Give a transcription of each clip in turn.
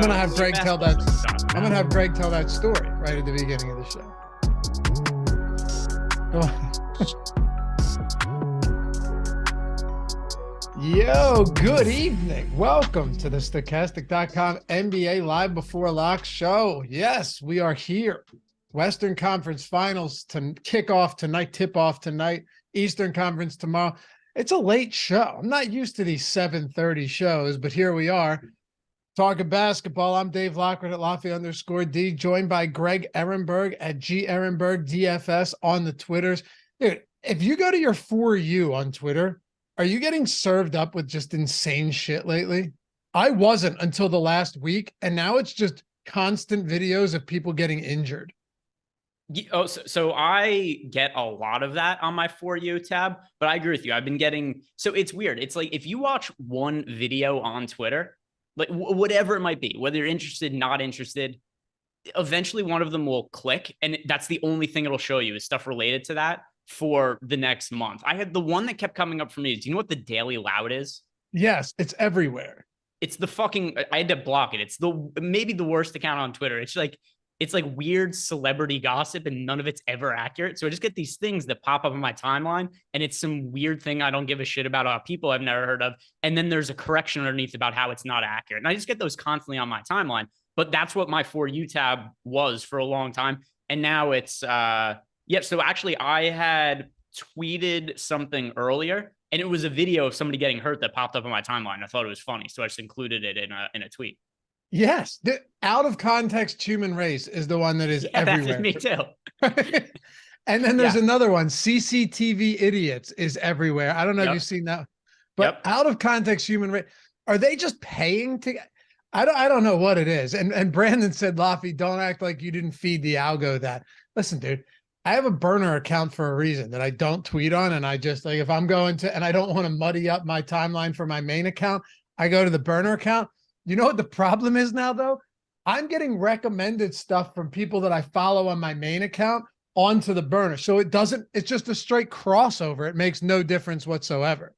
gonna have Greg tell that. I'm gonna have Greg tell that story right at the beginning of the show. Yo, good evening. Welcome to the Stokastic.com NBA Live Before Lock show. Yes, we are here. Western Conference Finals to kick off tonight, tip off tonight. Eastern Conference tomorrow. It's a late show. I'm not used to these 7:30 shows, but here we are. Talking basketball. I'm Dave Loughran at Lafayette_D, joined by Greg Ehrenberg at G Ehrenberg DFS on the Twitters. Dude, if you go to your For You on Twitter, are you getting served up with just insane shit lately? I wasn't until the last week, and now it's just constant videos of people getting injured. Oh, so I get a lot of that on my For You tab, but I agree with you. I've been getting, so it's weird. It's like if you watch one video on Twitter, like whatever it might be, whether you're interested, not interested, eventually one of them will click, and that's the only thing it'll show you is stuff related to that for the next month. I had the one that kept coming up for me. Do you know what the Daily Loud is? Yes, it's everywhere. It's the fucking, I had to block it. It's maybe the worst account on Twitter. It's like weird celebrity gossip and none of it's ever accurate. So I just get these things that pop up on my timeline and it's some weird thing I don't give a shit about people I've never heard of. And then there's a correction underneath about how it's not accurate. And I just get those constantly on my timeline, but that's what my For You tab was for a long time. And now it's, so actually I had tweeted something earlier and it was a video of somebody getting hurt that popped up on my timeline. I thought it was funny. So I just included it in a tweet. Yes, the out of context human race is the one that is everywhere. Me too. And then there's another one, CCTV idiots is everywhere. I don't know if you've seen that, but out of context human race, are they just paying to? I don't know what it is. And Brandon said, Laffy, don't act like you didn't feed the algo that. Listen, dude, I have a burner account for a reason that I don't tweet on, and I just like if I'm going to, and I don't want to muddy up my timeline for my main account, I go to the burner account. You know what the problem is now, though? I'm getting recommended stuff from people that I follow on my main account onto the burner. So it's just a straight crossover. It makes no difference whatsoever.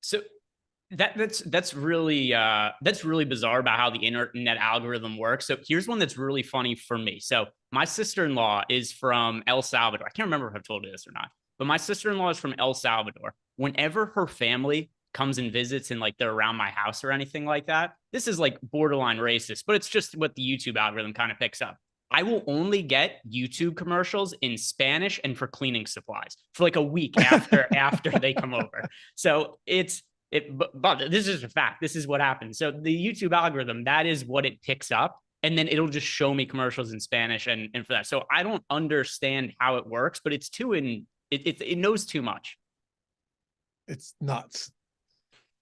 So that's really bizarre about how the internet algorithm works. So here's one that's really funny for me. So my sister-in-law is from El Salvador. I can't remember if I've told you this or not, but my sister-in-law is from El Salvador. Whenever her family comes and visits and like they're around my house or anything like that, this is like borderline racist, but it's just what the YouTube algorithm kind of picks up. I will only get YouTube commercials in Spanish and for cleaning supplies for like a week after they come over. So but this is a fact. This is what happens. So the YouTube algorithm, that is what it picks up. And then it'll just show me commercials in Spanish and for that. So I don't understand how it works, but it knows too much. It's nuts.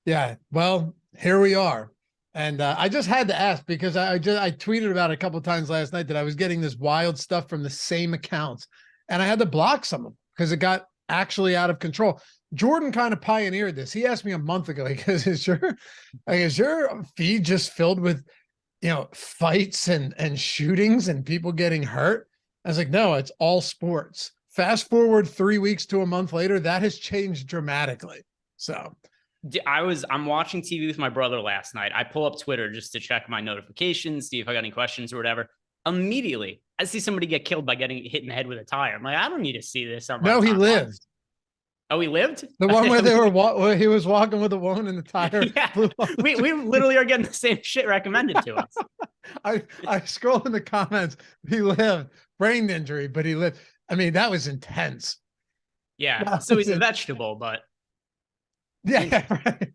Yeah, well, here we are. And I just had to ask because I tweeted about it a couple of times last night that I was getting this wild stuff from the same accounts. And I had to block some of them because it got actually out of control. Jordan kind of pioneered this. He asked me a month ago, because is your feed just filled with, fights and shootings and people getting hurt? I was like, no, it's all sports. Fast forward 3 weeks to a month later, that has changed dramatically. So I'm watching TV with my brother last night. I pull up Twitter just to check my notifications, see if I got any questions or whatever. Immediately, I see somebody get killed by getting hit in the head with a tire. I'm like, I don't need to see this. No, he lived. Oh, he lived? The one where where he was walking with a woman in the tire. Yeah. We literally are getting the same shit recommended to us. I scroll in the comments. He lived. Brain injury, but he lived. I mean, that was intense. Yeah. So he's a vegetable, but. Yeah, right.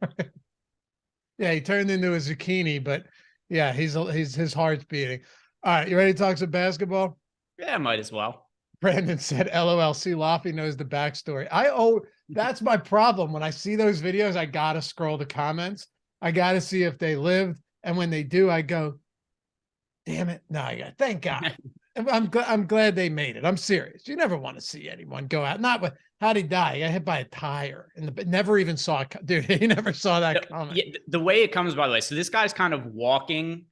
Yeah, he turned into a zucchini, but yeah, his heart's beating. All right, you ready to talk some basketball? Yeah, might as well. Brandon said, LOL, see, Laffy knows the backstory. That's my problem. When I see those videos, I got to scroll the comments. I got to see if they lived. And when they do, I go, damn it. No, thank God. I'm glad they made it. I'm serious. You never want to see anyone go out. Not with, how'd he die? He got hit by a tire. Never even saw it. Dude, he never saw that comment. Yeah, the way it comes, by the way, so this guy's kind of walking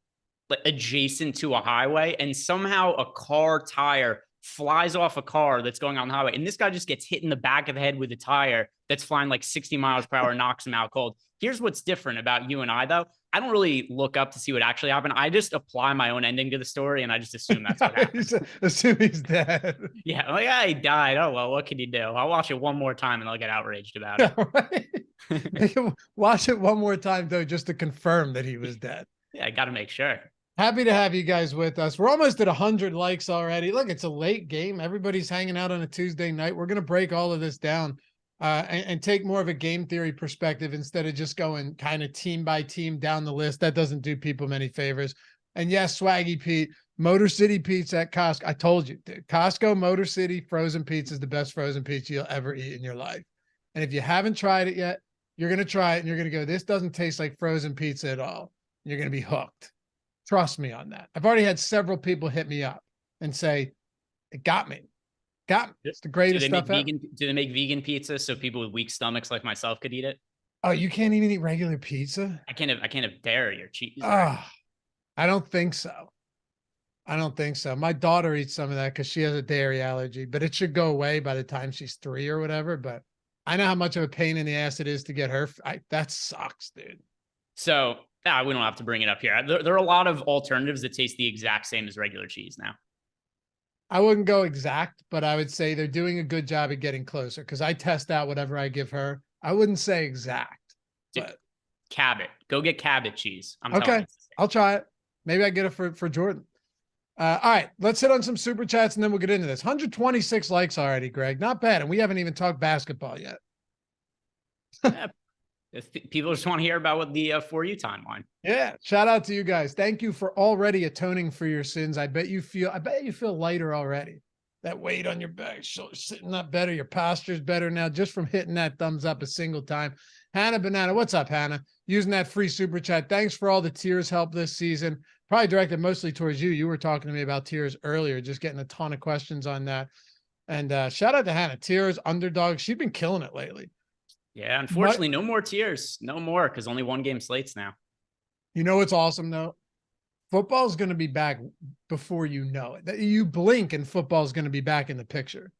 like adjacent to a highway, and somehow a car tire flies off a car that's going on the highway. And this guy just gets hit in the back of the head with a tire that's flying like 60 miles per hour and knocks him out cold. Here's what's different about you and I, though. I don't really look up to see what actually happened. I just apply my own ending to the story, and I just assume that's what happened. Assume he's dead. Yeah, like, yeah, he died. Oh, well, what can you do? I'll watch it one more time, and I'll get outraged about it. Right? Watch it one more time, though, just to confirm that he was dead. Yeah, I got to make sure. Happy to have you guys with us. We're almost at 100 likes already. Look, it's a late game. Everybody's hanging out on a Tuesday night. We're going to break all of this down and take more of a game theory perspective instead of just going kind of team by team down the list. That doesn't do people many favors. And yes, Swaggy Pete, Motor City Pizza at Costco. I told you, dude, Costco Motor City frozen pizza is the best frozen pizza you'll ever eat in your life. And if you haven't tried it yet, you're going to try it and you're going to go, this doesn't taste like frozen pizza at all. You're going to be hooked. Trust me on that. I've already had several people hit me up and say, it got me. It's the greatest stuff ever. Do they make vegan pizza so people with weak stomachs like myself could eat it? Oh, you can't even eat regular pizza? I can't have dairy or cheese. Oh, I don't think so. My daughter eats some of that because she has a dairy allergy, but it should go away by the time she's 3 or whatever. But I know how much of a pain in the ass it is to get her. That sucks, dude. So we don't have to bring it up here. There are a lot of alternatives that taste the exact same as regular cheese now. I wouldn't go exact, but I would say they're doing a good job at getting closer because I test out whatever I give her. I wouldn't say exact. But Cabot. Go get Cabot cheese. Okay. I'll try it. Maybe I get it for Jordan. All right. Let's hit on some super chats and then we'll get into this. 126 likes already, Greg. Not bad. And we haven't even talked basketball yet. If people just want to hear about what the For You timeline. Yeah. Shout out to you guys. Thank you for already atoning for your sins. I bet you feel lighter already. That weight on your back, sitting up better. Your posture's better now just from hitting that thumbs up a single time. Hannah Banana. What's up, Hannah? Using that free super chat. Thanks for all the tiers help this season. Probably directed mostly towards you. You were talking to me about tiers earlier, just getting a ton of questions on that. And shout out to Hannah. Tiers, underdog. She's been killing it lately. Yeah, unfortunately, no more tiers. No more, because only one game slates now. You know what's awesome, though? Football's going to be back before you know it. You blink and football's going to be back in the picture.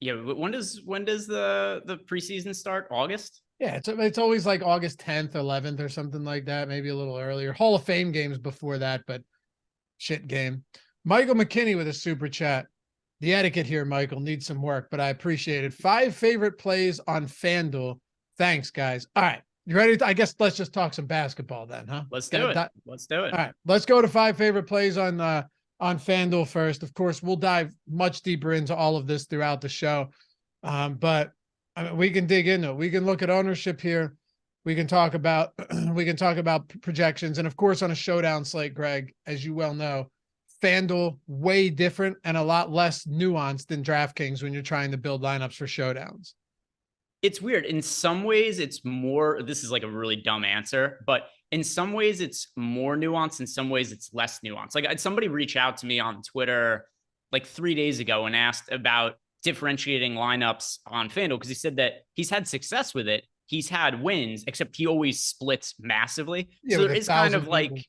Yeah, but when does the preseason start? August? Yeah, it's always like August 10th, 11th or something like that, maybe a little earlier. Hall of Fame games before that, but shit game. Michael McKinney with a super chat. The etiquette here, Michael, needs some work, but I appreciate it. 5 favorite plays on FanDuel. Thanks, guys. All right. You ready? I guess let's just talk some basketball then, huh? Let's do it. Let's do it. All right. Let's go to 5 favorite plays on FanDuel first. Of course, we'll dive much deeper into all of this throughout the show. But I mean, we can dig into it. We can look at ownership here. We can talk about projections. And of course, on a showdown slate, Greg, as you well know, FanDuel way different and a lot less nuanced than DraftKings when you're trying to build lineups for showdowns. It's weird. In some ways, it's more, this is like a really dumb answer, but in some ways it's more nuanced. In some ways it's less nuanced. Like I had somebody reach out to me on Twitter like 3 days ago and asked about differentiating lineups on FanDuel because he said that he's had success with it. He's had wins, except he always splits massively. Yeah, so there is kind of like,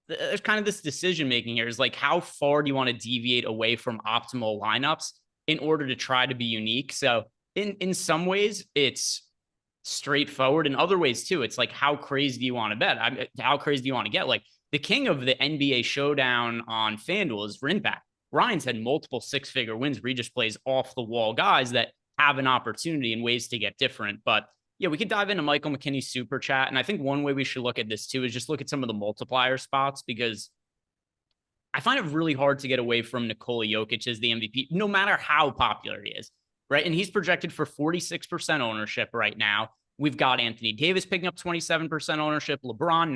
there's kind of this decision making here is like, how far do you want to deviate away from optimal lineups in order to try to be unique? So in some ways it's straightforward. In other ways too, it's like, how crazy do you want to bet? How crazy do you want to get? Like the king of the NBA showdown on FanDuel is Rinback. Ryan's had multiple 6-figure wins where he just plays off the wall guys that have an opportunity and ways to get different. But yeah, we could dive into Michael McKinney's super chat. And I think one way we should look at this too is just look at some of the multiplier spots, because I find it really hard to get away from Nikola Jokic as the MVP, no matter how popular he is, right? And he's projected for 46% ownership right now. We've got Anthony Davis picking up 27% ownership, LeBron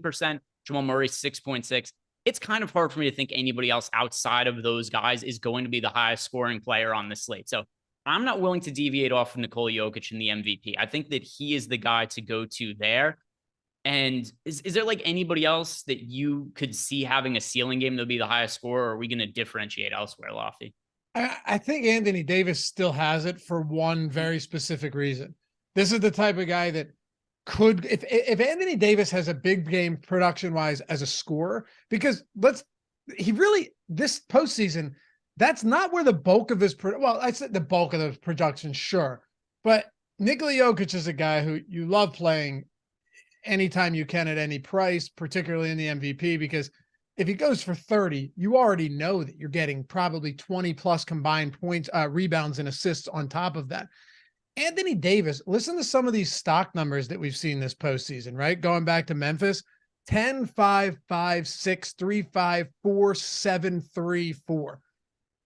19%, Jamal Murray 6.6. It's kind of hard for me to think anybody else outside of those guys is going to be the highest scoring player on the slate. So I'm not willing to deviate off of Nikola Jokic in the MVP. I think that he is the guy to go to there. And is there like anybody else that you could see having a ceiling game that'll be the highest scorer, or are we going to differentiate elsewhere, Lofty? I think Anthony Davis still has it for one very specific reason. This is the type of guy that could, if Anthony Davis has a big game production-wise as a scorer, because let's he really, this postseason, that's not where the bulk of his, well, I said the bulk of the production, sure. But Nikola Jokic is a guy who you love playing anytime you can at any price, particularly in the MVP, because if he goes for 30, you already know that you're getting probably 20 plus combined points, rebounds and assists on top of that. Anthony Davis, listen to some of these stock numbers that we've seen this postseason, right? Going back to Memphis, 10, 5, 5, 6, 3, 5, 4, 7, 3, 4.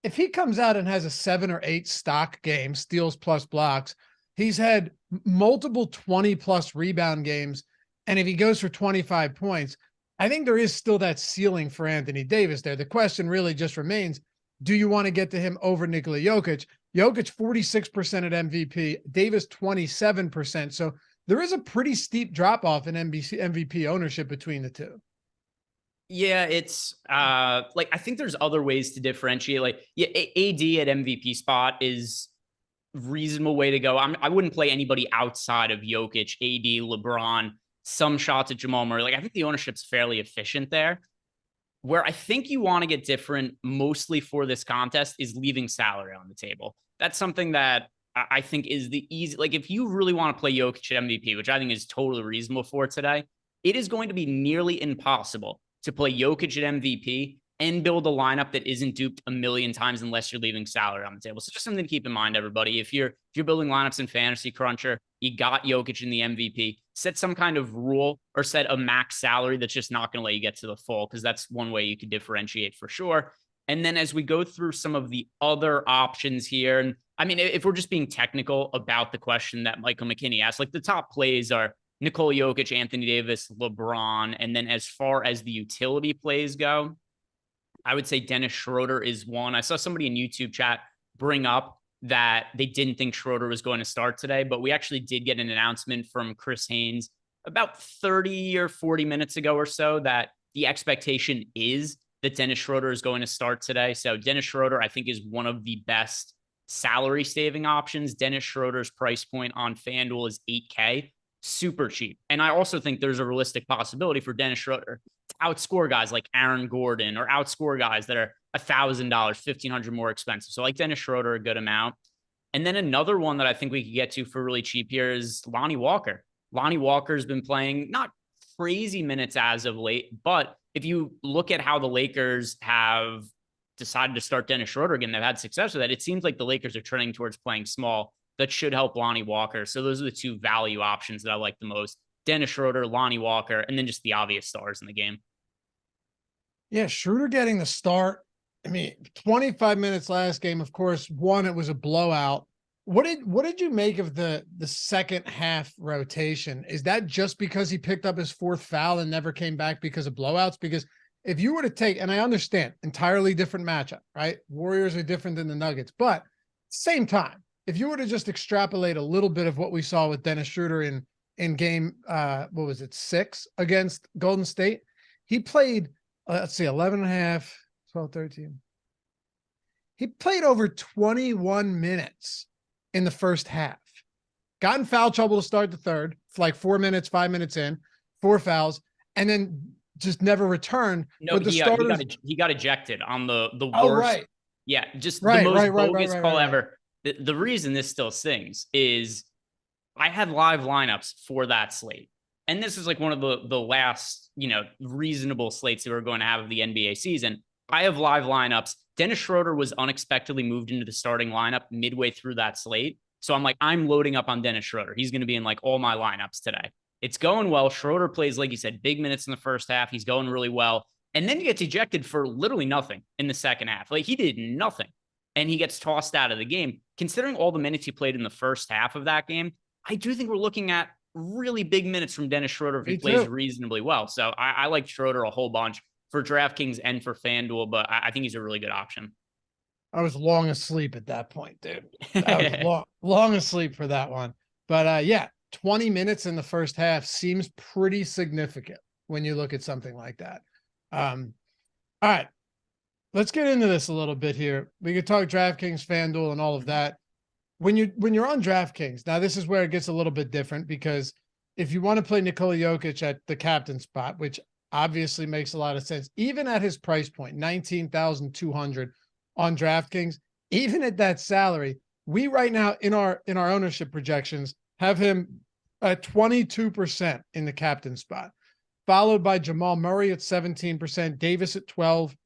If he comes out and has a 7 or 8 stock game, steals plus blocks, he's had multiple 20 plus rebound games. And if he goes for 25 points, I think there is still that ceiling for Anthony Davis there. The question really just remains, do you want to get to him over Nikola Jokic? Jokic 46% at MVP, Davis 27%. So there is a pretty steep drop off in MVP ownership between the two. Yeah, it's like I think there's other ways to differentiate. Like, yeah, AD at MVP spot is reasonable way to go. I wouldn't play anybody outside of Jokic, AD, LeBron, some shots at Jamal Murray. Like, I think the ownership's fairly efficient there. Where I think you want to get different mostly for this contest is leaving salary on the table. That's something that I think is the easy, like if you really want to play Jokic at MVP, which I think is totally reasonable for today, it is going to be nearly impossible to play Jokic at MVP and build a lineup that isn't duped a million times unless you're leaving salary on the table. So just something to keep in mind, everybody. If you're building lineups in Fantasy Cruncher, you got Jokic in the MVP, set some kind of rule or set a max salary that's just not going to let you get to the full, because that's one way you could differentiate for sure. And then as we go through some of the other options here, and I mean, if we're just being technical about the question that Michael McKinney asked, like the top plays are Nikola Jokic, Anthony Davis, LeBron. And then as far as the utility plays go, I would say Dennis Schroeder is one. I saw somebody in YouTube chat bring up that they didn't think Schroeder was going to start today, but we actually did get an announcement from Chris Haynes about 30 or 40 minutes ago or so that the expectation is that Dennis Schroeder is going to start today. So Dennis Schroeder, I think, is one of the best salary saving options. Dennis Schroeder's price point on FanDuel is $8K, super cheap. And I also think there's a realistic possibility for Dennis Schroeder to outscore guys like Aaron Gordon or outscore guys that are $1,000, $1,500 more expensive. So like Dennis Schroeder, a good amount. And then another one that I think we could get to for really cheap here is Lonnie Walker. Lonnie Walker's been playing not crazy minutes as of late, but if you look at how the Lakers have decided to start Dennis Schroeder again, they've had success with that. It seems like the Lakers are trending towards playing small. That should help Lonnie Walker. So those are the two value options that I like the most. Dennis Schroeder, Lonnie Walker, and then just the obvious stars in the game. Yeah, Schroeder getting the start. I mean, 25 minutes last game, of course, one, it was a blowout. What did you make of the second half rotation? Is that just because he picked up his fourth foul and never came back because of blowouts? Because if you were to take, and I understand, entirely different matchup, right? Warriors are different than the Nuggets, but same time, if you were to just extrapolate a little bit of what we saw with Dennis Schroeder in game, what was it, 6 against Golden State, he played, let's see, 11 and a half, 12, 13. He played over 21 minutes in the first half. Got in foul trouble to start the third, like 4 minutes, 5 minutes in, 4 fouls, and then just never returned. No, he got ejected on the worst. Oh, right. Yeah, just the most bogus call ever. The reason this still stings is I had live lineups for that slate. And this is like one of the last, reasonable slates that we're going to have of the NBA season. I have live lineups. Dennis Schroeder was unexpectedly moved into the starting lineup midway through that slate. So I'm like, I'm loading up on Dennis Schroeder. He's going to be in like all my lineups today. It's going well. Schroeder plays, like you said, big minutes in the first half. He's going really well. And then he gets ejected for literally nothing in the second half. Like he did nothing. And he gets tossed out of the game. Considering all the minutes he played in the first half of that game, I do think we're looking at really big minutes from Dennis Schroeder if he plays reasonably well. So I like Schroeder a whole bunch for DraftKings and for FanDuel, but I think he's a really good option. I was long asleep at that point, dude. I was long asleep for that one. But yeah, 20 minutes in the first half seems pretty significant when you look at something like that. All right, let's get into this a little bit here. We could talk DraftKings, FanDuel, and all of that. When you're on DraftKings, now this is where it gets a little bit different, because if you want to play Nikola Jokic at the captain spot, which obviously makes a lot of sense. Even at his price point, 19,200 on DraftKings, even at that salary, we right now in our ownership projections have him at 22% in the captain spot, followed by Jamal Murray at 17%, Davis at 12,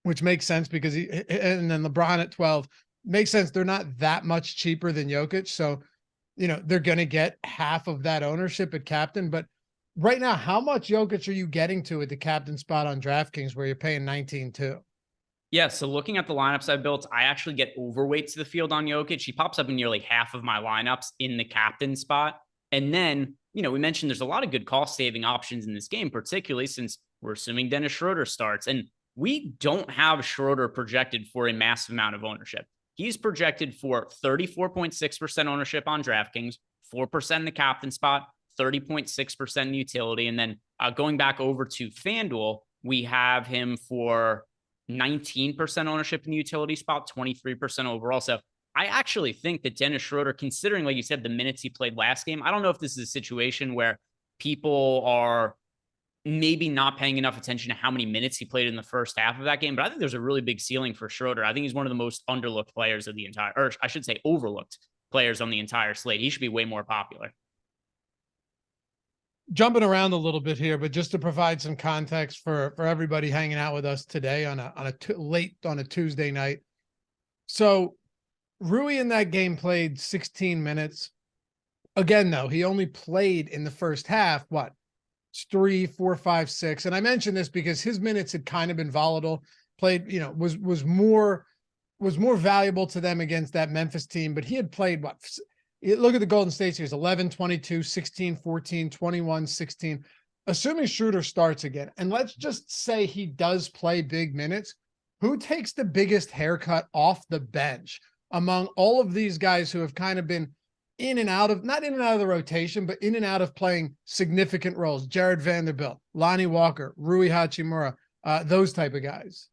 which makes sense because and then LeBron at 12 makes sense. They're not that much cheaper than Jokic. So, they're going to get half of that ownership at captain. But right now, how much Jokic are you getting to at the captain spot on DraftKings where you're paying 19-2? Yeah, so looking at the lineups I've built, I actually get overweight to the field on Jokic. He pops up in nearly half of my lineups in the captain spot. And then, we mentioned there's a lot of good cost-saving options in this game, particularly since we're assuming Dennis Schroeder starts. And we don't have Schroeder projected for a massive amount of ownership. He's projected for 34.6% ownership on DraftKings, 4% in the captain spot, 30.6% in utility. And then going back over to FanDuel, we have him for 19% ownership in the utility spot, 23% overall. So I actually think that Dennis Schroeder, considering, like you said, the minutes he played last game, I don't know if this is a situation where people are maybe not paying enough attention to how many minutes he played in the first half of that game, but I think there's a really big ceiling for Schroeder. I think he's one of the most underlooked players of the entire, or I should say overlooked players on the entire slate. He should be way more popular. Jumping around a little bit here, but just to provide some context for everybody hanging out with us today on a Tuesday night. So Rui in that game played 16 minutes. Again, though, he only played in the first half, 3, 4, 5, 6. And I mentioned this because his minutes had kind of been volatile, played, was more valuable to them against that Memphis team, but he had played look at the Golden State series, 11, 22, 16, 14, 21, 16. Assuming Schroeder starts again, and let's just say he does play big minutes, who takes the biggest haircut off the bench among all of these guys who have kind of been in and out of, not in and out of the rotation, but in and out of playing significant roles? Jared Vanderbilt, Lonnie Walker, Rui Hachimura, those type of guys.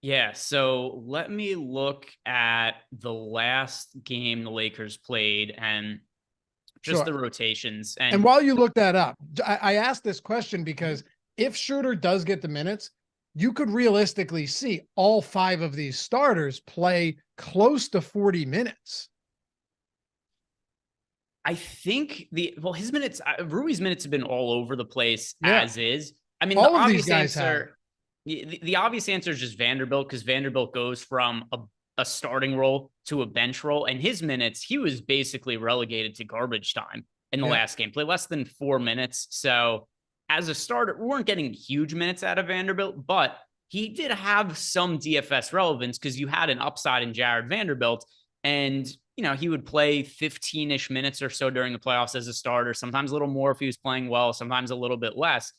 Yeah, so let me look at the last game the Lakers played and just the rotations. And while you look that up, I asked this question because if Schroeder does get the minutes, you could realistically see all 5 of these starters play close to 40 minutes. I think his minutes, Rui's minutes have been all over the place as is. I mean, all of these guys have. The obvious answer is just Vanderbilt, because Vanderbilt goes from a starting role to a bench role. And his minutes, he was basically relegated to garbage time in the last game, played less than 4 minutes. So as a starter, we weren't getting huge minutes out of Vanderbilt, but he did have some DFS relevance because you had an upside in Jared Vanderbilt. And, he would play 15-ish minutes or so during the playoffs as a starter, sometimes a little more if he was playing well, sometimes a little bit less.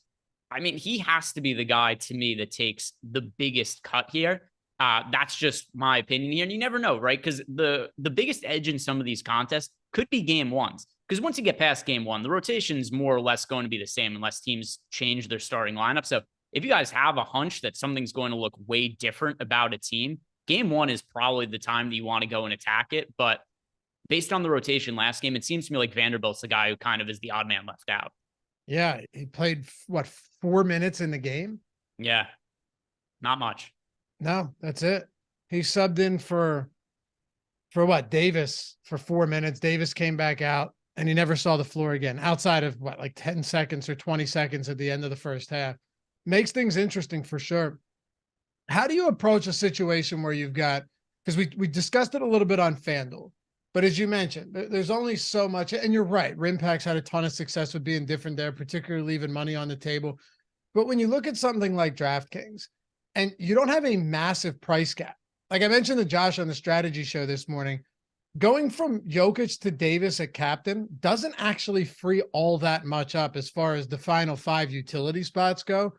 I mean, he has to be the guy to me that takes the biggest cut here. That's just my opinion here. And you never know, right? Because the biggest edge in some of these contests could be game ones. Because once you get past game one, the rotation's more or less going to be the same unless teams change their starting lineup. So if you guys have a hunch that something's going to look way different about a team, game one is probably the time that you want to go and attack it. But based on the rotation last game, it seems to me like Vanderbilt's the guy who kind of is the odd man left out. Yeah, he played 4 minutes in the game? Yeah, not much. No, that's it. He subbed in for Davis for 4 minutes. Davis came back out and he never saw the floor again outside of 10 seconds or 20 seconds at the end of the first half. Makes things interesting for sure. How do you approach a situation where you've got, because we discussed it a little bit on FanDuel, but as you mentioned, there's only so much, and you're right, Rimpak's had a ton of success with being different there, particularly leaving money on the table. But when you look at something like DraftKings and you don't have a massive price gap, like I mentioned to Josh on the strategy show this morning, going from Jokic to Davis at captain doesn't actually free all that much up as far as the final 5 utility spots go.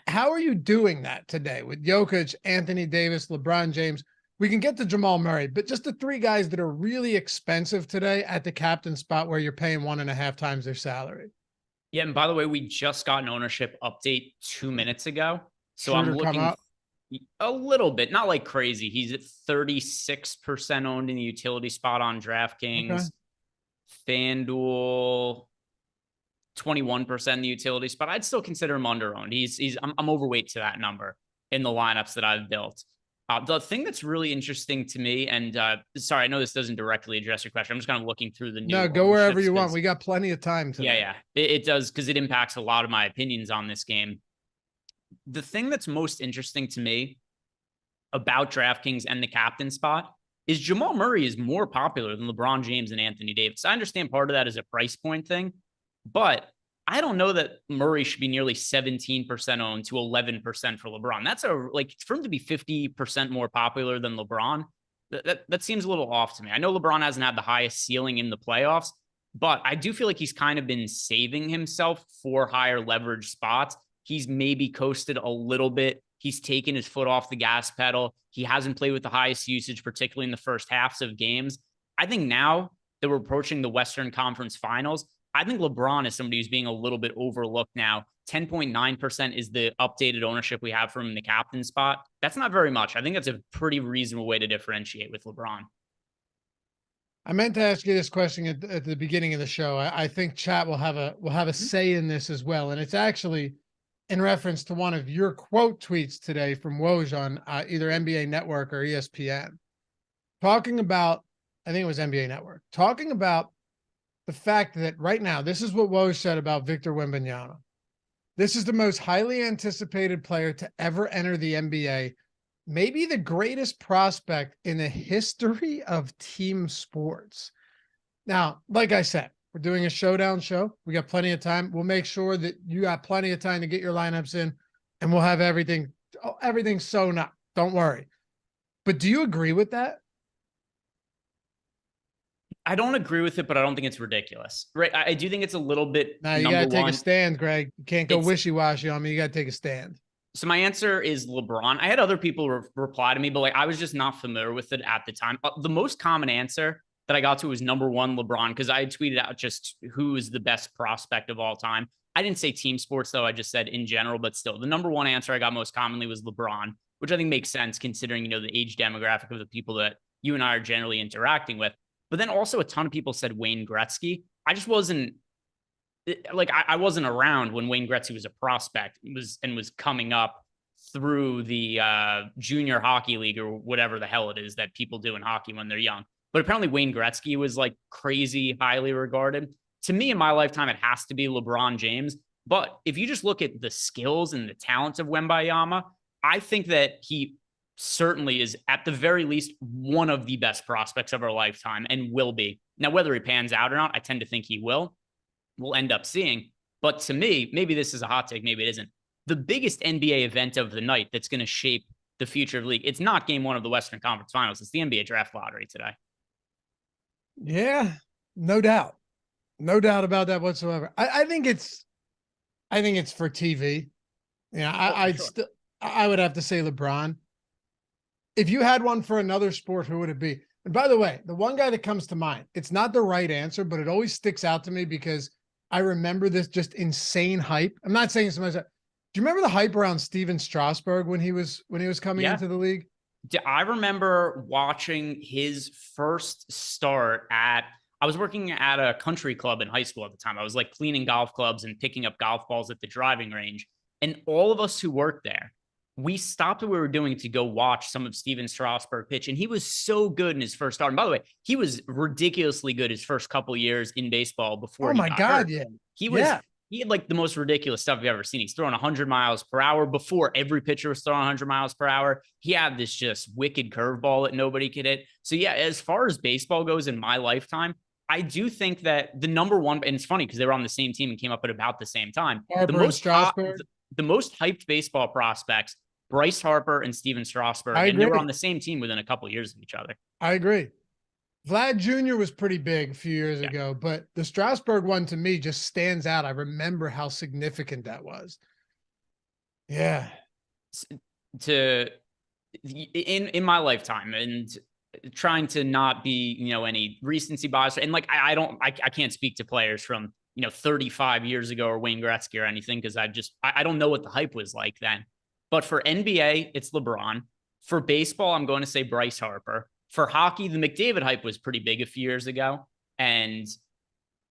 How are you doing that today with Jokic, Anthony Davis, LeBron James? We can get to Jamal Murray, but just the 3 guys that are really expensive today at the captain spot where you're paying 1.5 times their salary. Yeah, and by the way, we just got an ownership update 2 minutes ago. So Schroeder I'm looking a little bit, not like crazy. He's at 36% owned in the utility spot on DraftKings. Okay. FanDuel, 21% in the utility spot. I'd still consider him under-owned. I'm overweight to that number in the lineups that I've built. The thing that's really interesting to me, and sorry, I know this doesn't directly address your question. I'm just kind of looking through the new. No, go wherever you want. We got plenty of time today. Yeah. It does, because it impacts a lot of my opinions on this game. The thing that's most interesting to me about DraftKings and the captain spot is Jamal Murray is more popular than LeBron James and Anthony Davis. I understand part of that is a price point thing, but I don't know that Murray should be nearly 17% owned to 11% for LeBron. That's for him to be 50% more popular than LeBron. That seems a little off to me. I know LeBron hasn't had the highest ceiling in the playoffs, but I do feel like he's kind of been saving himself for higher leverage spots. He's maybe coasted a little bit. He's taken his foot off the gas pedal. He hasn't played with the highest usage, particularly in the first halves of games. I think now that we're approaching the Western Conference Finals, I think LeBron is somebody who's being a little bit overlooked now. 10.9% is the updated ownership we have from him in the captain spot. That's not very much. I think that's a pretty reasonable way to differentiate with LeBron. I meant to ask you this question at the beginning of the show. I think chat will have a say in this as well. And it's actually in reference to one of your quote tweets today from Woj on either NBA Network or ESPN, talking about, I think it was NBA Network, talking about the fact that right now, this is what Woj said about Victor Wembanyama. This is the most highly anticipated player to ever enter the NBA, maybe the greatest prospect in the history of team sports. Now, like I said, we're doing a showdown show. We got plenty of time. We'll make sure that you got plenty of time to get your lineups in, and we'll have everything sewn up. Don't worry. But do you agree with that? I don't agree with it, but I don't think it's ridiculous. Right? I do think it's a little bit. Now you got to take a stand, Greg. You can't go wishy-washy on me. You got to take a stand. So my answer is LeBron. I had other people reply to me, but I was just not familiar with it at the time. The most common answer that I got to was number one, LeBron, because I had tweeted out just who is the best prospect of all time. I didn't say team sports, though. I just said in general, but still, the number one answer I got most commonly was LeBron, which I think makes sense considering, the age demographic of the people that you and I are generally interacting with. But then also a ton of people said Wayne Gretzky. I just wasn't I wasn't around when Wayne Gretzky was a prospect was coming up through the junior hockey league or whatever the hell it is that people do in hockey when they're young. But apparently Wayne Gretzky was crazy highly regarded. To me, in my lifetime, it has to be LeBron James. But if you just look at the skills and the talents of Wembanyama, I think that he certainly is at the very least one of the best prospects of our lifetime and will be. Now, whether he pans out or not, I tend to think he will. We'll end up seeing. But to me, maybe this is a hot take, maybe it isn't. The biggest NBA event of the night that's going to shape the future of the league, it's not game one of the Western Conference Finals. It's the NBA draft lottery today. Yeah, no doubt. No doubt about that whatsoever. I think it's for TV. I would have to say LeBron. If you had one for another sport, who would it be? And by the way, the one guy that comes to mind, it's not the right answer, but it always sticks out to me because I remember this just insane hype. I'm not saying so much. Do you remember the hype around Steven Strasburg when he was coming into the league? I remember watching his first start I was working at a country club in high school at the time. I was cleaning golf clubs and picking up golf balls at the driving range. And all of us who worked there, we stopped what we were doing to go watch some of Steven Strasburg pitch. And he was so good in his first start. And by the way, he was ridiculously good his first couple years in baseball before. Oh my God. Yeah. He had the most ridiculous stuff you've ever seen. He's throwing 100 miles per hour before every pitcher was throwing 100 miles per hour. He had this just wicked curveball that nobody could hit. So yeah, as far as baseball goes in my lifetime, I do think that the number one, and it's funny because they were on the same team and came up at about the same time. The most hyped baseball prospects, Bryce Harper and Steven Strasburg, and they were on the same team within a couple of years of each other. I agree. Vlad Jr. was pretty big a few years ago, but the Strasburg one to me just stands out. I remember how significant that was. Yeah. In my lifetime, and trying to not be, any recency bias, and I can't speak to players from 35 years ago or Wayne Gretzky or anything because I don't know what the hype was like then. But for NBA, it's LeBron. For baseball, I'm going to say Bryce Harper. For hockey, the McDavid hype was pretty big a few years ago. And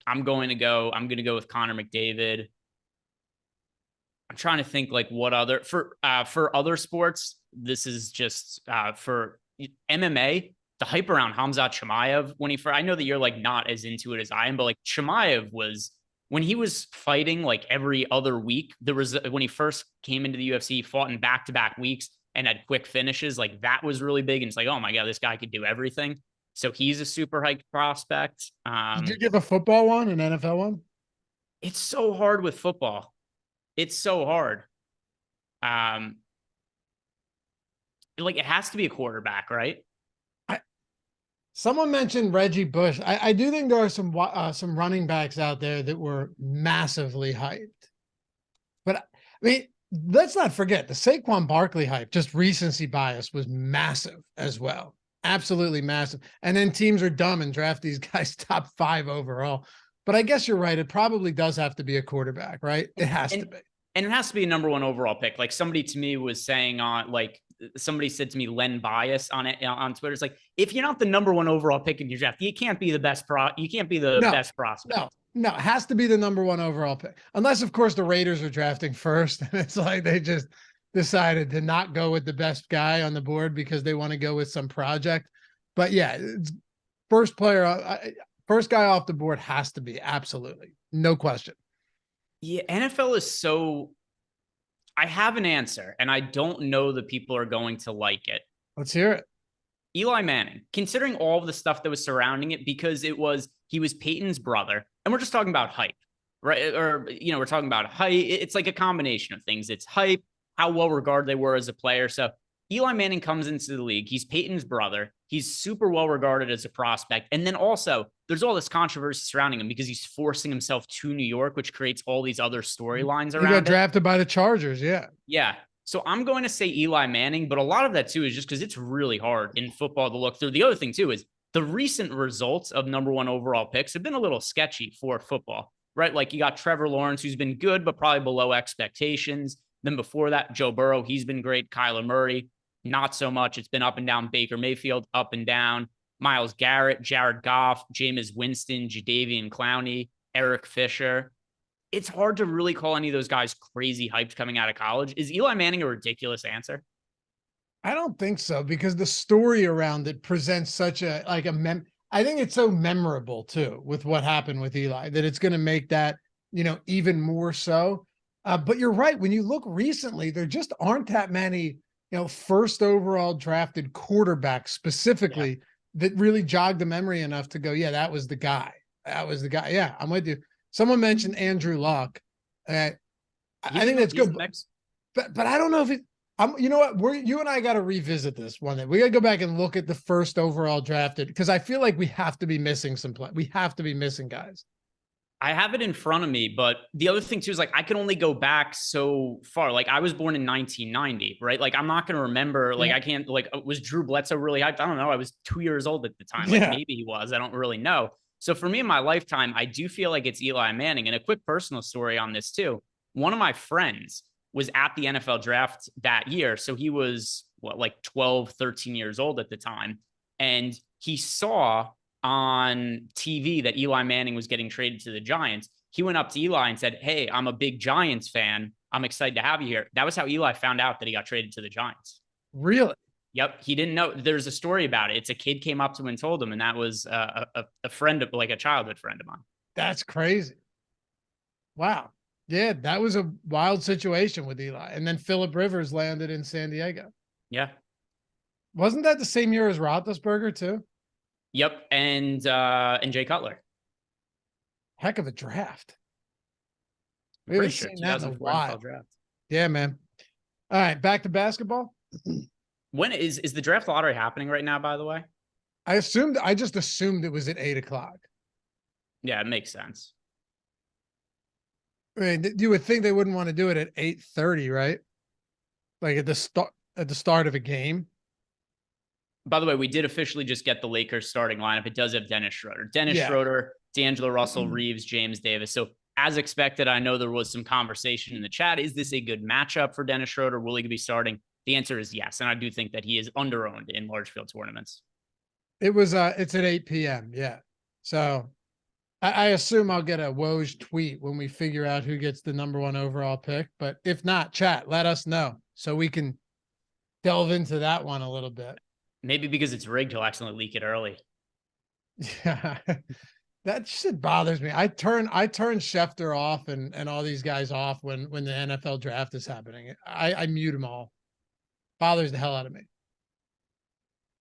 I'm going to go with Connor McDavid. I'm trying to think like what other for other sports. This is just for MMA. The hype around Hamzat Chimaev when I know that you're like not as into it as I am, but like Chimaev was when he was fighting like every other week. There was when he first came into the UFC, he fought in back-to-back weeks and had quick finishes. Like that was really big. And it's like, oh my God, this guy could do everything. So he's a super hyped prospect. Did you give a football one, an NFL one? It's so hard with football. It's so hard. Like it has to be a quarterback, right? Someone mentioned Reggie Bush. I do think there are some running backs out there that were massively hyped. But I mean, let's not forget the Saquon Barkley hype, just recency bias was massive as well. Absolutely massive. And then teams are dumb and draft these guys top 5 overall. But I guess you're right. It probably does have to be a quarterback, right? It has to be. And it has to be a number 1 overall pick. Like somebody to me was saying somebody said to me, Len Bias on Twitter. It's like, if you're not the number 1 overall pick in your draft, you can't be the best best prospect. No, it has to be the number 1 overall pick. Unless, of course, the Raiders are drafting first. And it's like they just decided to not go with the best guy on the board because they want to go with some project. But yeah, first guy off the board has to be, absolutely. No question. Yeah, NFL is so. I have an answer, and I don't know that people are going to like it. Let's hear it. Eli Manning, considering all of the stuff that was surrounding it, because he was Peyton's brother, and we're just talking about hype, right? Or, we're talking about hype. It's like a combination of things. It's hype, how well regarded they were as a player. So Eli Manning comes into the league. He's Peyton's brother. He's super well regarded as a prospect. And then also there's all this controversy surrounding him because he's forcing himself to New York, which creates all these other storylines around. He got drafted by the Chargers. Yeah. Yeah. So I'm going to say Eli Manning, but a lot of that too is just because it's really hard in football to look through. The other thing too is the recent results of number 1 overall picks have been a little sketchy for football, right? Like you got Trevor Lawrence, who's been good, but probably below expectations. Then before that, Joe Burrow, he's been great. Kyler Murray, not so much. It's been up and down. Baker Mayfield, up and down. Myles Garrett, Jared Goff, Jameis Winston, Jadeveon Clowney, Eric Fisher. It's hard to really call any of those guys crazy hyped coming out of college. Is Eli Manning a ridiculous answer? I don't think so, because the story around it presents such I think it's so memorable too with what happened with Eli that it's going to make that, even more so. But you're right. When you look recently, there just aren't that many, first overall drafted quarterbacks specifically that really jogged the memory enough to go, yeah, that was the guy. That was the guy. Yeah, I'm with you. Someone mentioned Andrew Luck. I think that's good. But I don't know if you know what? You and I got to revisit this one day. We got to go back and look at the first overall drafted, because I feel like we have to be missing we have to be missing guys. I have it in front of me, but the other thing too is like I can only go back so far. Like I was born in 1990, right? Like I'm not going to remember. Like I can't. Like was Drew Bledsoe really hyped? I don't know. I was 2 years old at the time. Like maybe he was. I don't really know. So for me in my lifetime, I do feel like it's Eli Manning. And a quick personal story on this too. One of my friends was at the NFL draft that year. So he was like 12, 13 years old at the time. And he saw on TV that Eli Manning was getting traded to the Giants. He went up to Eli and said, "Hey, I'm a big Giants fan. I'm excited to have you here." That was how Eli found out that he got traded to the Giants. Really? Yep. He didn't know. There's a story about it. It's a kid came up to him and told him, and that was a friend of, like a childhood friend of mine. That's crazy. Wow. Yeah, that was a wild situation with Eli. And then Phillip Rivers landed in San Diego. Yeah. Wasn't that the same year as Roethlisberger too? Yep. And Jay Cutler. Heck of a draft. We haven't seen that in a while. Draft. Yeah, man. All right, back to basketball. When is the draft lottery happening right now, by the way? I just assumed it was at 8:00. Yeah, it makes sense. I mean, you would think they wouldn't want to do it at 8:30, right? Like at the start of a game. By the way, we did officially just get the Lakers starting lineup. It does have Dennis Schroeder. Schroeder, D'Angelo Russell, Reeves, James Davis. So as expected, I know there was some conversation in the chat. Is this a good matchup for Dennis Schroeder? Will he be starting? The answer is yes. And I do think that he is under-owned in large field tournaments. It's at 8 p.m. Yeah. So I assume I'll get a Woj tweet when we figure out who gets the number 1 overall pick. But if not, chat, let us know so we can delve into that one a little bit. Maybe because it's rigged, he'll accidentally leak it early. Yeah, that shit bothers me. I turn Schefter off and all these guys off when the NFL draft is happening. I mute them all. Bothers the hell out of me.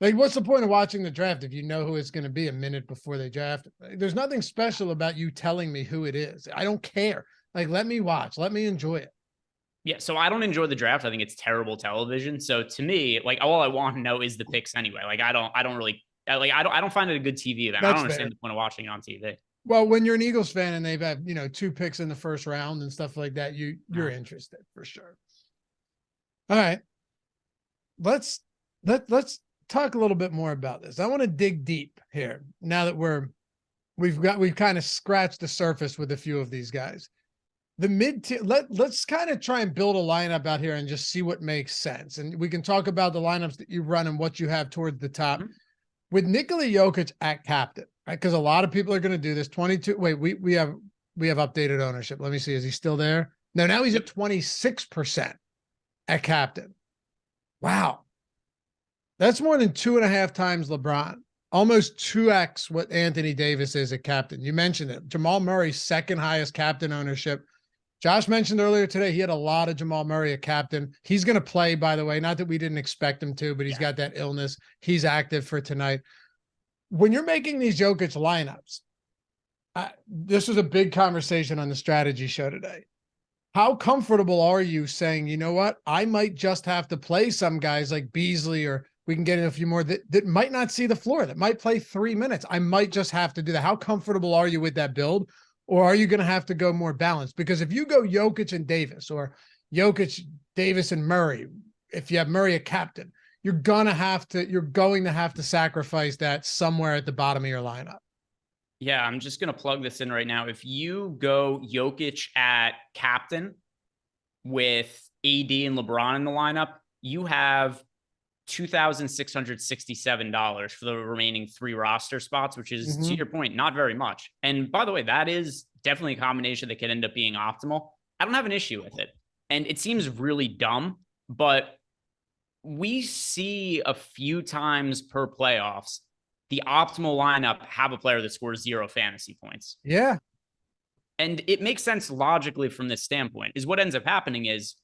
Like, what's the point of watching the draft if you know who it's going to be a minute before they draft it? Like, there's nothing special about you telling me who it is. I don't care. Like, let me watch. Let me enjoy it. Yeah, so I don't enjoy the draft. I think it's terrible television. So to me, like, all I want to know is the picks anyway. Like, I don't find it a good TV event. I don't understand the point of watching it on TV. Well, when you're an Eagles fan and they've had, 2 picks in the first round and stuff like that, you're interested for sure. All right. Let's talk a little bit more about this. I want to dig deep here now that we've kind of scratched the surface with a few of these guys. The mid-tier, let's kind of try and build a lineup out here and just see what makes sense. And we can talk about the lineups that you run and what you have towards the top. Mm-hmm. With Nikola Jokic at captain, right? Because a lot of people are going to do this. 22. Wait, we have updated ownership. Let me see. Is he still there? No, now he's at 26% at captain. Wow. That's more than 2.5 times LeBron. Almost 2x what Anthony Davis is at captain. You mentioned it. Jamal Murray's second highest captain ownership. Josh mentioned earlier today he had a lot of Jamal Murray at captain. He's going to play, by the way. Not that we didn't expect him to, but he's got that illness. He's active for tonight. When you're making these Jokic lineups, this was a big conversation on the strategy show today. How comfortable are you saying, you know what, I might just have to play some guys like Beasley, or we can get in a few more that might not see the floor, that might play 3 minutes. I might just have to do that. How comfortable are you with that build? Or are you going to have to go more balanced? Because if you go Jokic and Davis, or Jokic, Davis, and Murray, if you have Murray a captain, you're going to have to sacrifice that somewhere at the bottom of your lineup. Yeah, I'm just going to plug this in right now. If you go Jokic at captain with AD and LeBron in the lineup, you have $2,667 for the remaining 3 roster spots, which is, to your point, not very much. And by the way, that is definitely a combination that could end up being optimal. I don't have an issue with it. And it seems really dumb, but we see a few times per playoffs the optimal lineup have a player that scores 0 fantasy points. Yeah. And it makes sense logically from this standpoint. Is what ends up happening is,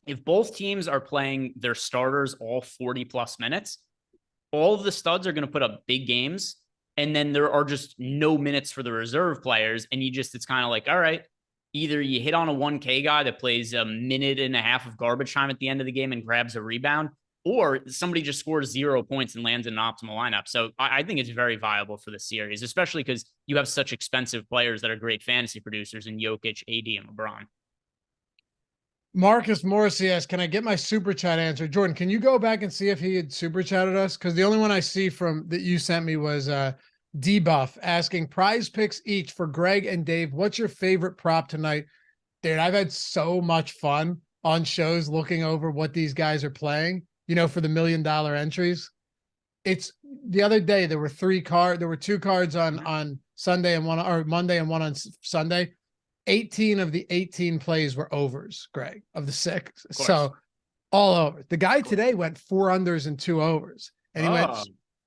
if both teams are playing their starters all 40 plus minutes, all of the studs are going to put up big games. And then there are just no minutes for the reserve players. And it's kind of like, all right, either you hit on a 1K guy that plays a minute and a half of garbage time at the end of the game and grabs a rebound, or somebody just scores 0 points and lands in an optimal lineup. So I think it's very viable for the series, especially because you have such expensive players that are great fantasy producers in Jokic, AD, and LeBron. Marcus Morrissey asks, can I get my super chat answer? Jordan, can you go back and see if he had super chatted us? Because the only one I see from that you sent me was Debuff asking PrizePicks each for Greg and Dave. What's your favorite prop tonight? Dude, I've had so much fun on shows looking over what these guys are playing, for the $1 million entries. It's the other day, there were 2 cards on Sunday and Monday and one on Sunday. 18 of the 18 plays were overs, Greg, of the 6. So all over. The guy today went 4 unders and 2 overs, and he went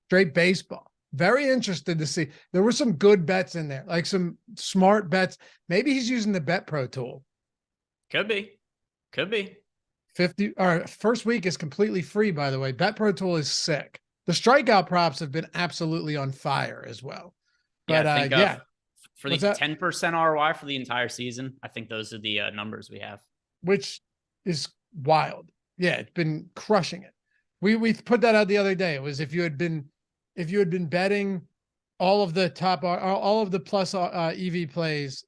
straight baseball. Very interested to see. There were some good bets in there, like some smart bets. Maybe he's using the Bet Pro tool. Could be. 50 or first week is completely free, by the way. Bet Pro tool is sick. The strikeout props have been absolutely on fire as well. But for the 10% ROI for the entire season, I think those are the numbers we have, which is wild. Yeah, it's been crushing it. We put that out the other day. It was if you had been betting all of the plus EV plays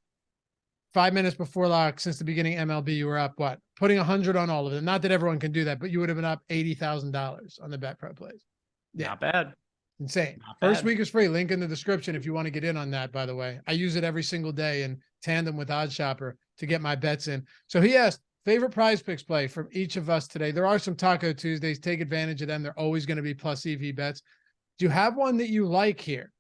5 minutes before lock since the beginning of MLB, you were up putting 100 on all of them. Not that everyone can do that, but you would have been up $80,000 on the Bet Pro plays. Yeah, not bad. Insane. First week is free. Link in the description if you want to get in on that, by the way. I use it every single day in tandem with OddsShopper to get my bets in. So he asked, favorite PrizePicks play from each of us today. There are some Taco Tuesdays. Take advantage of them. They're always going to be plus EV bets. Do you have one that you like here?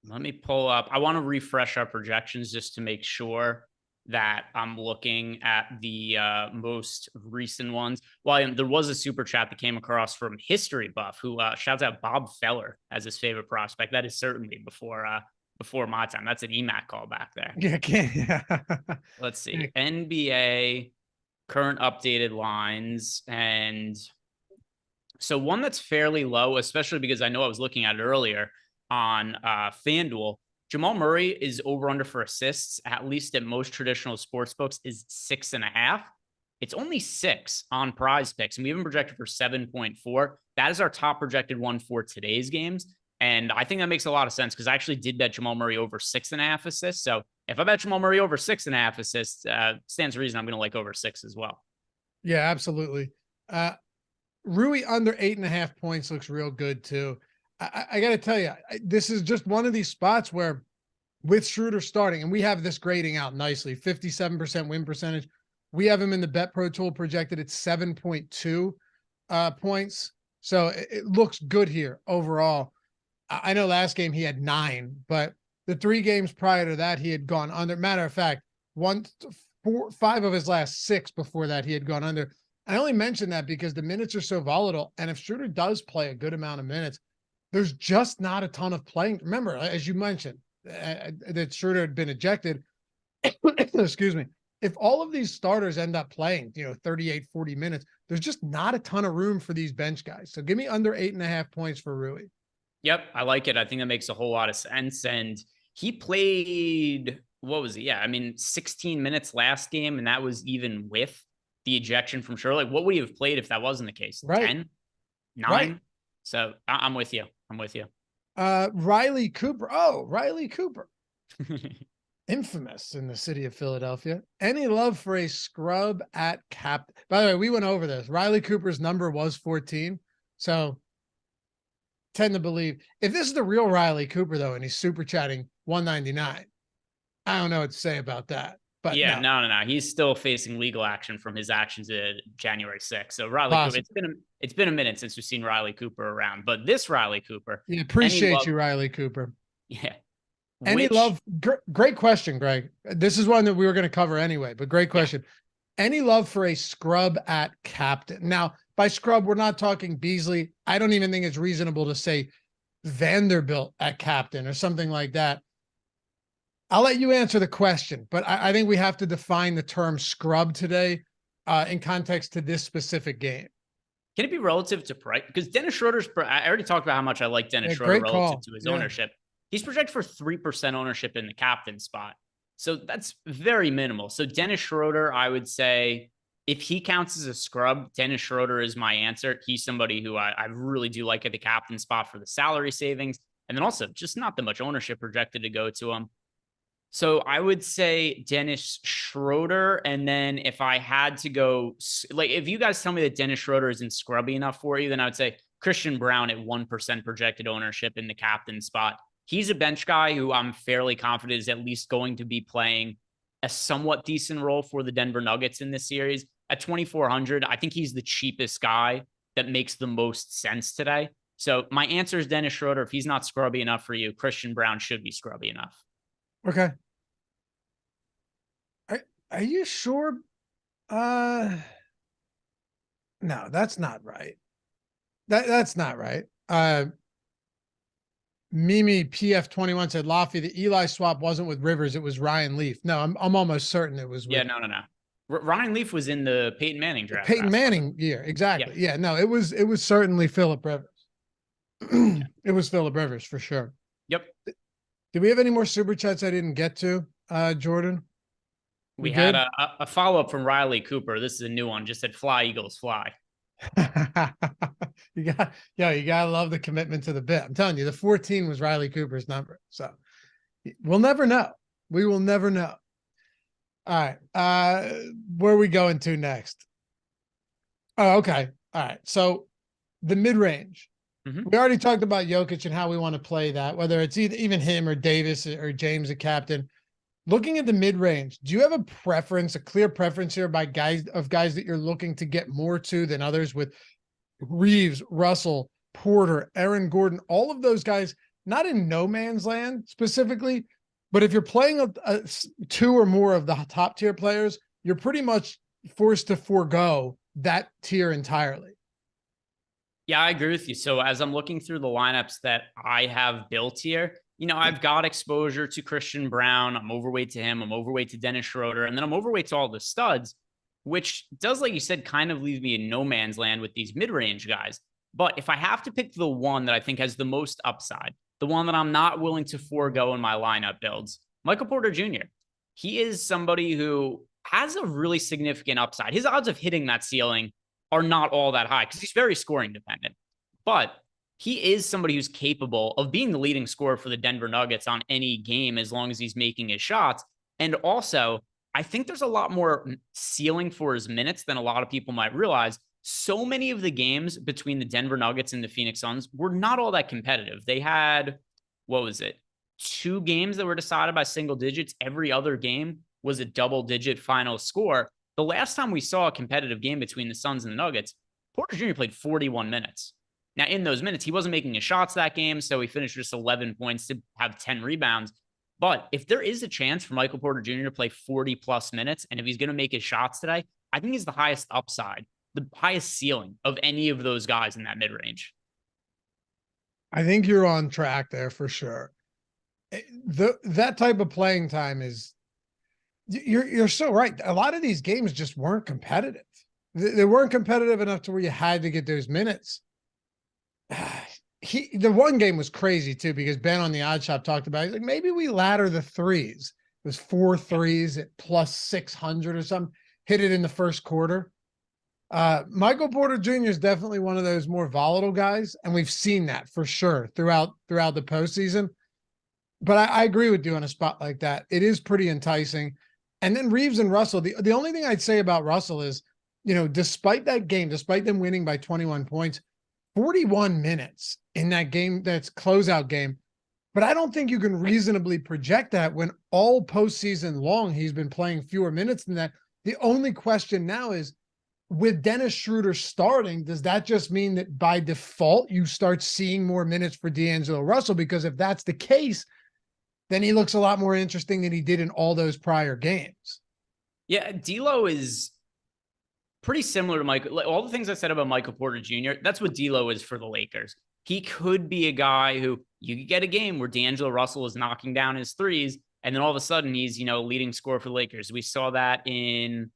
Let me pull up. I want to refresh our projections just to make sure that I'm looking at the most recent ones. Well, there was a super chat that came across from History Buff who shouts out Bob Feller as his favorite prospect. That is certainly before my time. That's an EMAC call back there. Yeah. Let's see. NBA current updated lines. And so one that's fairly low, especially because I know I was looking at it earlier on FanDuel. Jamal Murray is over under for assists, at least at most traditional sports books, is 6.5. It's only 6 on PrizePicks, and we even projected for 7.4. That is our top projected one for today's games. And I think that makes a lot of sense because I actually did bet Jamal Murray over 6.5 assists. So if I bet Jamal Murray over 6.5 assists, stands to reason I'm going to like over 6 as well. Yeah, absolutely. Rui under 8.5 points looks real good too. I got to tell you, this is just one of these spots where with Schroeder starting, and we have this grading out nicely, 57% win percentage. We have him in the Bet Pro tool projected at 7.2 points. So it looks good here overall. I know last game he had 9, but the 3 games prior to that, he had gone under. Matter of fact, 5 of his last 6 before that, he had gone under. I only mention that because the minutes are so volatile. And if Schroeder does play a good amount of minutes, there's just not a ton of playing. Remember, as you mentioned, that Schroeder had been ejected. Excuse me. If all of these starters end up playing, 38, 40 minutes, there's just not a ton of room for these bench guys. So give me under 8.5 points for Rui. Yep, I like it. I think that makes a whole lot of sense. And he played, what was it? Yeah, 16 minutes last game, and that was even with the ejection from Schroeder. Like, what would he have played if that wasn't the case? Right. 10? 9? Right. So I'm with you. Riley Cooper. Oh, Riley Cooper. Infamous in the city of Philadelphia. Any love for a scrub at cap? By the way, we went over this. Riley Cooper's number was 14. So tend to believe if this is the real Riley Cooper, though, and he's super chatting 199, I don't know what to say about that. But yeah, no. He's still facing legal action from his actions at January 6th. So Riley Cooper, it's been a minute since we've seen Riley Cooper around, but this Riley Cooper. Yeah, appreciate you, Riley Cooper. Yeah. Any love? Great question, Greg. This is one that we were going to cover anyway, but great question. Yeah. Any love for a scrub at captain? Now, by scrub, we're not talking Beasley. I don't even think it's reasonable to say Vanderbilt at captain or something like that. I'll let you answer the question, but I think we have to define the term scrub today in context to this specific game. Can it be relative to price? Because Dennis Schroeder's, I already talked about how much I like Dennis Schroeder relative to his ownership. He's projected for 3% ownership in the captain spot. So that's very minimal. So Dennis Schroeder, I would say, if he counts as a scrub, Dennis Schroeder is my answer. He's somebody who I really do like at the captain spot for the salary savings. And then also just not that much ownership projected to go to him. So I would say Dennis Schroeder. And then if I had to go, like, if you guys tell me that Dennis Schroeder isn't scrubby enough for you, then I would say Christian Brown at 1% projected ownership in the captain spot. He's a bench guy who I'm fairly confident is at least going to be playing a somewhat decent role for the Denver Nuggets in this series. At 2,400, I think he's the cheapest guy that makes the most sense today. So my answer is Dennis Schroeder. If he's not scrubby enough for you, Christian Brown should be scrubby enough. Okay. Are you sure? No, that's not right. That's not right. Mimi PF21 said, Laffy, the Eli swap wasn't with Rivers. It was Ryan Leaf. No, I'm almost certain it was. Yeah, no. Ryan Leaf was in the Peyton Manning draft. Peyton Manning year. Exactly. Yeah, no, it was certainly Phillip Rivers. It was Phillip Rivers for sure. Yep. Did we have any more super chats I didn't get to, Jordan? We had a follow-up from Riley Cooper. This is a new one. Just said, fly, Eagles, fly. You gotta love the commitment to the bit. I'm telling you, the 14 was Riley Cooper's number. So we'll never know. We will never know. All right. Where are we going to next? Oh, okay. All right. So the mid-range. We already talked about Jokic and how we want to play that, whether it's even him or Davis or James, the captain. Looking at the mid-range, do you have a preference, a clear preference here by guys that you're looking to get more to than others with Reeves, Russell, Porter, Aaron Gordon, all of those guys not in no man's land specifically, but if you're playing two or more of the top tier players, you're pretty much forced to forego that tier entirely. Yeah, I agree with you. So as I'm looking through the lineups that I have built here, I've got exposure to Christian Brown. I'm overweight to him. I'm overweight to Dennis Schroeder. And then I'm overweight to all the studs, which does, like you said, kind of leave me in no man's land with these mid-range guys. But if I have to pick the one that I think has the most upside, the one that I'm not willing to forego in my lineup builds, Michael Porter Jr. He is somebody who has a really significant upside. His odds of hitting that ceiling are not all that high because he's very scoring dependent. But he is somebody who's capable of being the leading scorer for the Denver Nuggets on any game as long as he's making his shots. And also, I think there's a lot more ceiling for his minutes than a lot of people might realize. So many of the games between the Denver Nuggets and the Phoenix Suns were not all that competitive. They had, 2 games that were decided by single digits. Every other game was a double-digit final score. The last time we saw a competitive game between the Suns and the Nuggets, Porter Jr. played 41 minutes. Now, in those minutes, he wasn't making his shots that game, so he finished just 11 points to have 10 rebounds. But if there is a chance for Michael Porter Jr. to play 40-plus minutes, and if he's going to make his shots today, I think he's the highest upside, the highest ceiling of any of those guys in that mid-range. I think you're on track there for sure. That type of playing time is, you're so right. A lot of these games just weren't competitive. They weren't competitive enough to where you had to get those minutes. The one game was crazy too, because Ben on the Odd Shop talked about it. He's like, maybe we ladder the threes. It was 4 threes at plus 600 or something. Hit it in the first quarter. Michael Porter Jr. is definitely one of those more volatile guys, and we've seen that for sure throughout the postseason. But I agree with you on a spot like that. It is pretty enticing. And then Reeves and Russell, the only thing I'd say about Russell is, despite that game, despite them winning by 21 points, 41 minutes in that game, that's closeout game. But I don't think you can reasonably project that when all postseason long he's been playing fewer minutes than that. The only question now is, with Dennis Schroeder starting, does that just mean that by default you start seeing more minutes for D'Angelo Russell? Because if that's the case, then he looks a lot more interesting than he did in all those prior games. Yeah, D'Lo is pretty similar to Michael. Like, all the things I said about Michael Porter Jr., that's what D'Lo is for the Lakers. He could be a guy who you could get a game where D'Angelo Russell is knocking down his threes, and then all of a sudden he's, leading scorer for the Lakers. We saw that in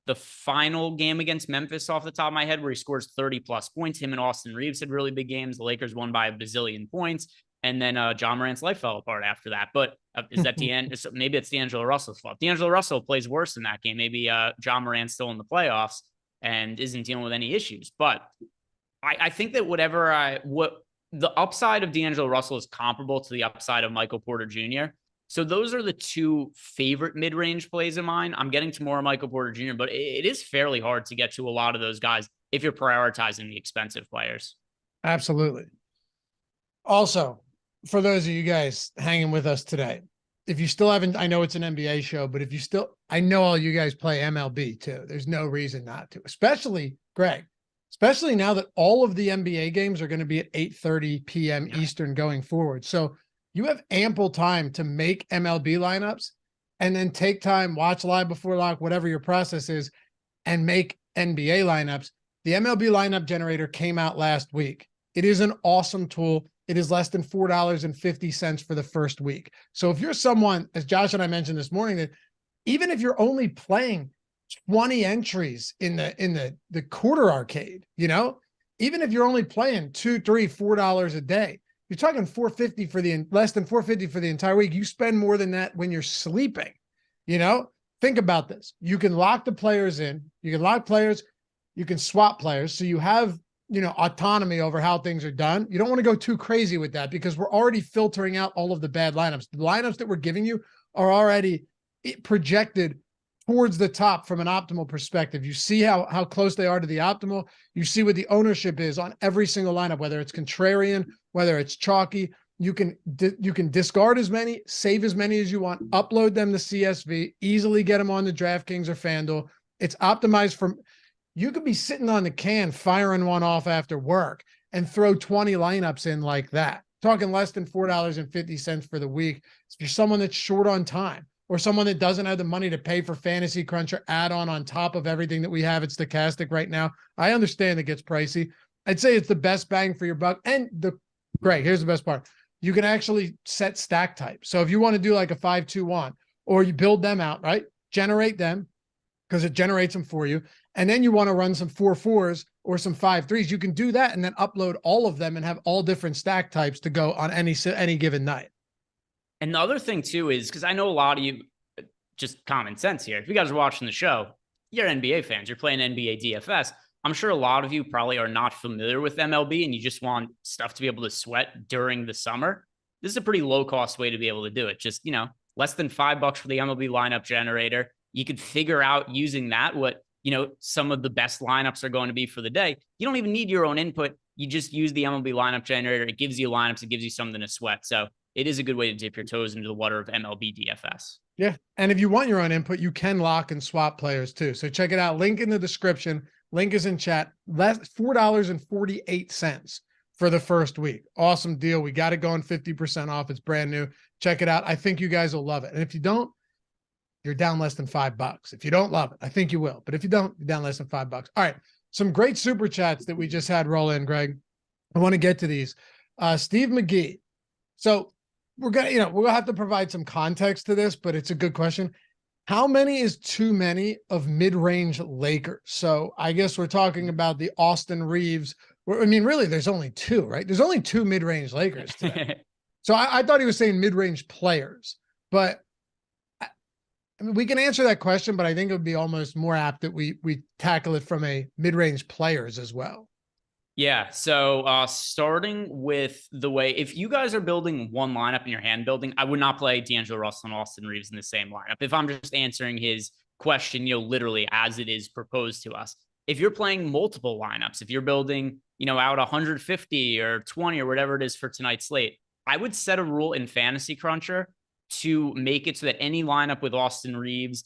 the final game against Memphis off the top of my head, where he scores 30-plus points. Him and Austin Reeves had really big games. The Lakers won by a bazillion points. And then John Morant's life fell apart after that. But is that the end? Maybe it's D'Angelo Russell's fault. D'Angelo Russell plays worse in that game. Maybe John Morant's still in the playoffs and isn't dealing with any issues. But I think that what the upside of D'Angelo Russell is comparable to the upside of Michael Porter Jr. So those are the two favorite mid-range plays of mine. I'm getting to more Michael Porter Jr., but it is fairly hard to get to a lot of those guys if you're prioritizing the expensive players. Absolutely. Also, for those of you guys hanging with us today, if you still haven't, I know it's an NBA show, but if you still, I know all you guys play MLB too. There's no reason not to, especially Greg, especially now that all of the NBA games are going to be at 8:30 p.m. Eastern going forward. So you have ample time to make MLB lineups and then take time, watch live before lock, whatever your process is, and make NBA lineups. The MLB lineup generator came out last week. It is an awesome tool. It is less than $4.50 for the first week. So if you're someone, as Josh and I mentioned this morning, that even if you're only playing 20 entries in the quarter arcade, even if you're only playing $2, $3, $4 a day, you're talking $4.50 for less than $4.50 for the entire week. You spend more than that when you're sleeping. Think about this. You can lock the players in. You can lock players. You can swap players. So you have autonomy over how things are done. You don't want to go too crazy with that because we're already filtering out all of the bad lineups. The lineups that we're giving you are already projected towards the top from an optimal perspective. You see how close they are to the optimal. You see what the ownership is on every single lineup, whether it's contrarian, whether it's chalky. You can discard as many, save as many as you want, upload them to CSV, easily get them on the DraftKings or FanDuel. It's optimized from, you could be sitting on the can firing one off after work and throw 20 lineups in like that. talking less than $4.50 for the week. If you're someone that's short on time or someone that doesn't have the money to pay for Fantasy Cruncher add-on on top of everything that we have at Stokastic right now, I understand it gets pricey. I'd say it's the best bang for your buck. And Greg, here's the best part. You can actually set stack type. So if you want to do like a 5-2-1 or you build them out, right? Generate them because it generates them for you. And then you want to run some 4-4s or some 5-3s. You can do that and then upload all of them and have all different stack types to go on any given night. And the other thing too is, because I know a lot of you, just common sense here, if you guys are watching the show, you're NBA fans, you're playing NBA DFS. I'm sure a lot of you probably are not familiar with MLB and you just want stuff to be able to sweat during the summer. This is a pretty low cost way to be able to do it. Just, less than $5 for the MLB lineup generator. You could figure out using that what, some of the best lineups are going to be for the day. You don't even need your own input. You just use the MLB lineup generator. It gives you lineups. It gives you something to sweat. So it is a good way to dip your toes into the water of MLB DFS. Yeah. And if you want your own input, you can lock and swap players too. So check it out. Link in the description. Link is in chat. $4.48 for the first week. Awesome deal. We got it going 50% off. It's brand new. Check it out. I think you guys will love it. And if you don't, you're down less than $5. If you don't love it, I think you will. But if you don't, you're down less than $5. All right. Some great super chats that we just had roll in, Greg. I want to get to these. Steve McGee. So we're gonna have to provide some context to this, but it's a good question. How many is too many of mid-range Lakers? So I guess we're talking about the Austin Reeves. Really, there's only two, right? There's only two mid-range Lakers today. So I thought he was saying mid-range players, but we can answer that question, but I think it would be almost more apt that we tackle it from a mid-range players as well. Yeah. So starting with the way, if you guys are building one lineup in your hand building, I would not play D'Angelo Russell and Austin Reeves in the same lineup. If I'm just answering his question, literally as it is proposed to us. If you're playing multiple lineups, if you're building, out 150 or 20 or whatever it is for tonight's slate, I would set a rule in Fantasy Cruncher to make it so that any lineup with Austin Reeves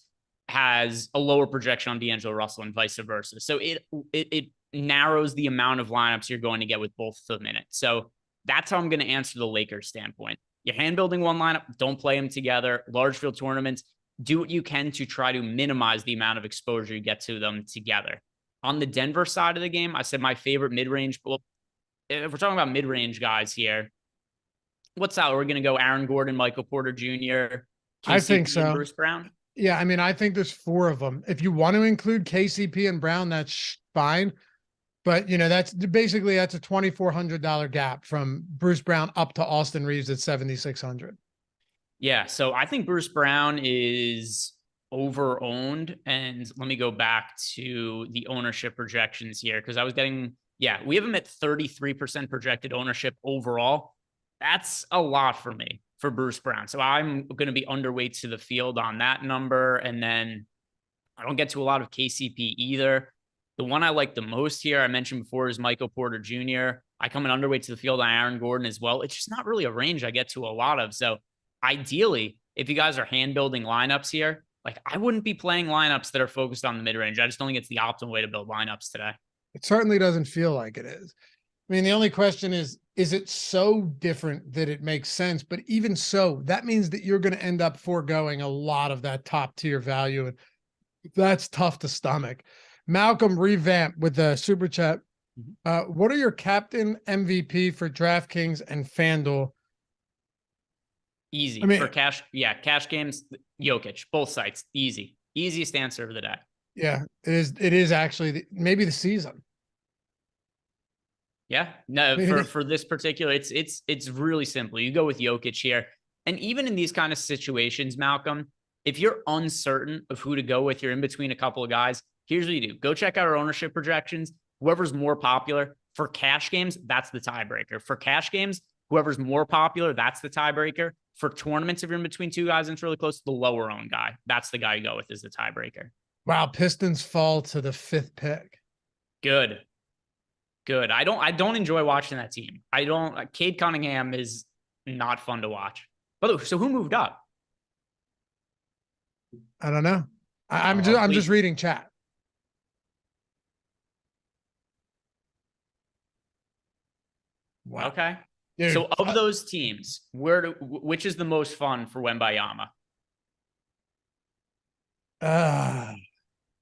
has a lower projection on D'Angelo Russell and vice versa. So it narrows the amount of lineups you're going to get with both of them in it. So that's how I'm going to answer the Lakers standpoint. You're hand building one lineup, don't play them together. Large field tournaments, do what you can to try to minimize the amount of exposure you get to them together. On the Denver side of the game, I said my favorite mid-range. Well, if we're talking about mid-range guys here, what's out? We're going to go Aaron Gordon, Michael Porter Jr., KCP, I think so. And Bruce Brown. Yeah, I think there's four of them. If you want to include KCP and Brown, that's fine. But, that's a $2,400 gap from Bruce Brown up to Austin Reeves at $7,600. Yeah, so I think Bruce Brown is over-owned. And let me go back to the ownership projections here because I was getting, we have him at 33% projected ownership overall. That's a lot for me for Bruce Brown. So I'm going to be underweight to the field on that number. And then I don't get to a lot of KCP either. The one I like the most here, I mentioned before, is Michael Porter Jr. I come in underweight to the field on Aaron Gordon as well. It's just not really a range I get to a lot of. So ideally, if you guys are hand building lineups here, I wouldn't be playing lineups that are focused on the mid-range. I just don't think it's the optimal way to build lineups today. It certainly doesn't feel like it is. The only question is it so different that it makes sense? But even so, that means that you're going to end up foregoing a lot of that top tier value. And that's tough to stomach. Malcolm Revamp with the super chat. What are your captain MVP for DraftKings and FanDuel? Easy for cash. Yeah. Cash games, Jokic, both sites. Easiest answer of the day. Yeah, it is actually maybe the season. Yeah, no, for this particular, it's really simple. You go with Jokic here. And even in these kind of situations, Malcolm, if you're uncertain of who to go with, you're in between a couple of guys, here's what you do. Go check out our ownership projections. Whoever's more popular for cash games, that's the tiebreaker. For cash games, whoever's more popular, that's the tiebreaker. For tournaments, if you're in between two guys and it's really close to the lower owned guy, that's the guy you go with is the tiebreaker. Wow, Pistons fall to the 5th pick. Good. I don't enjoy watching that team. Cade Cunningham is not fun to watch. But so who moved up? I don't know. I'm just reading chat. Wow. Okay. Dude, So of those teams, which is the most fun for Wembayama?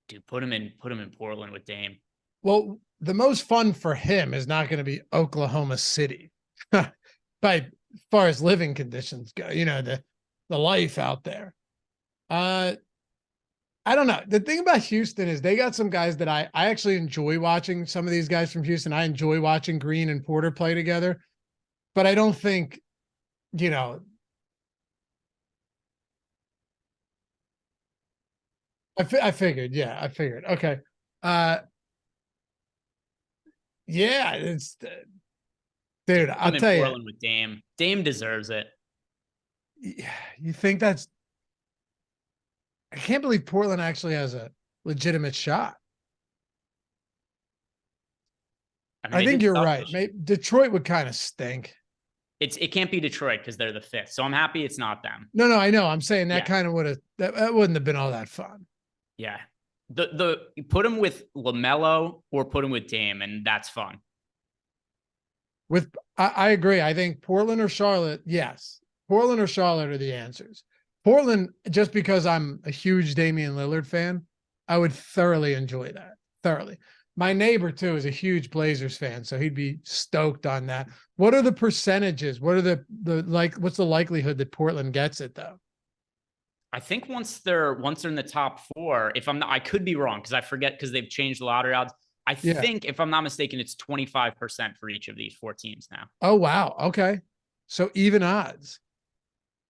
Dude, put him in Portland with Dame. Well, the most fun for him is not going to be Oklahoma City, by far as living conditions go. The life out there. I don't know. The thing about Houston is they got some guys that I actually enjoy watching. Some of these guys from Houston, I enjoy watching Green and Porter play together, but I don't think, I figured. Yeah, I figured. Okay. Yeah, dude, I'll tell you. Portland with Dame. Dame deserves it. You think that's, I can't believe Portland actually has a legitimate shot. I think you're right. Maybe Detroit would kind of stink. It can't be Detroit because they're the 5th. So I'm happy it's not them. No, I know. I'm saying that kind of would have, that wouldn't have been all that fun. Yeah. You put him with LaMelo or put him with Dame, and that's fun. I agree. I think Portland or Charlotte. Yes. Portland or Charlotte are the answers. Portland, just because I'm a huge Damian Lillard fan, I would thoroughly enjoy that. Thoroughly. My neighbor too is a huge Blazers fan, so he'd be stoked on that. What are the percentages? What are what's the likelihood that Portland gets it though? I think once they're in the top 4, if I'm not, I could be wrong because I forget because they've changed the lottery odds. I think if I'm not mistaken, it's 25% for each of these 4 teams now. Oh, wow. Okay. So even odds.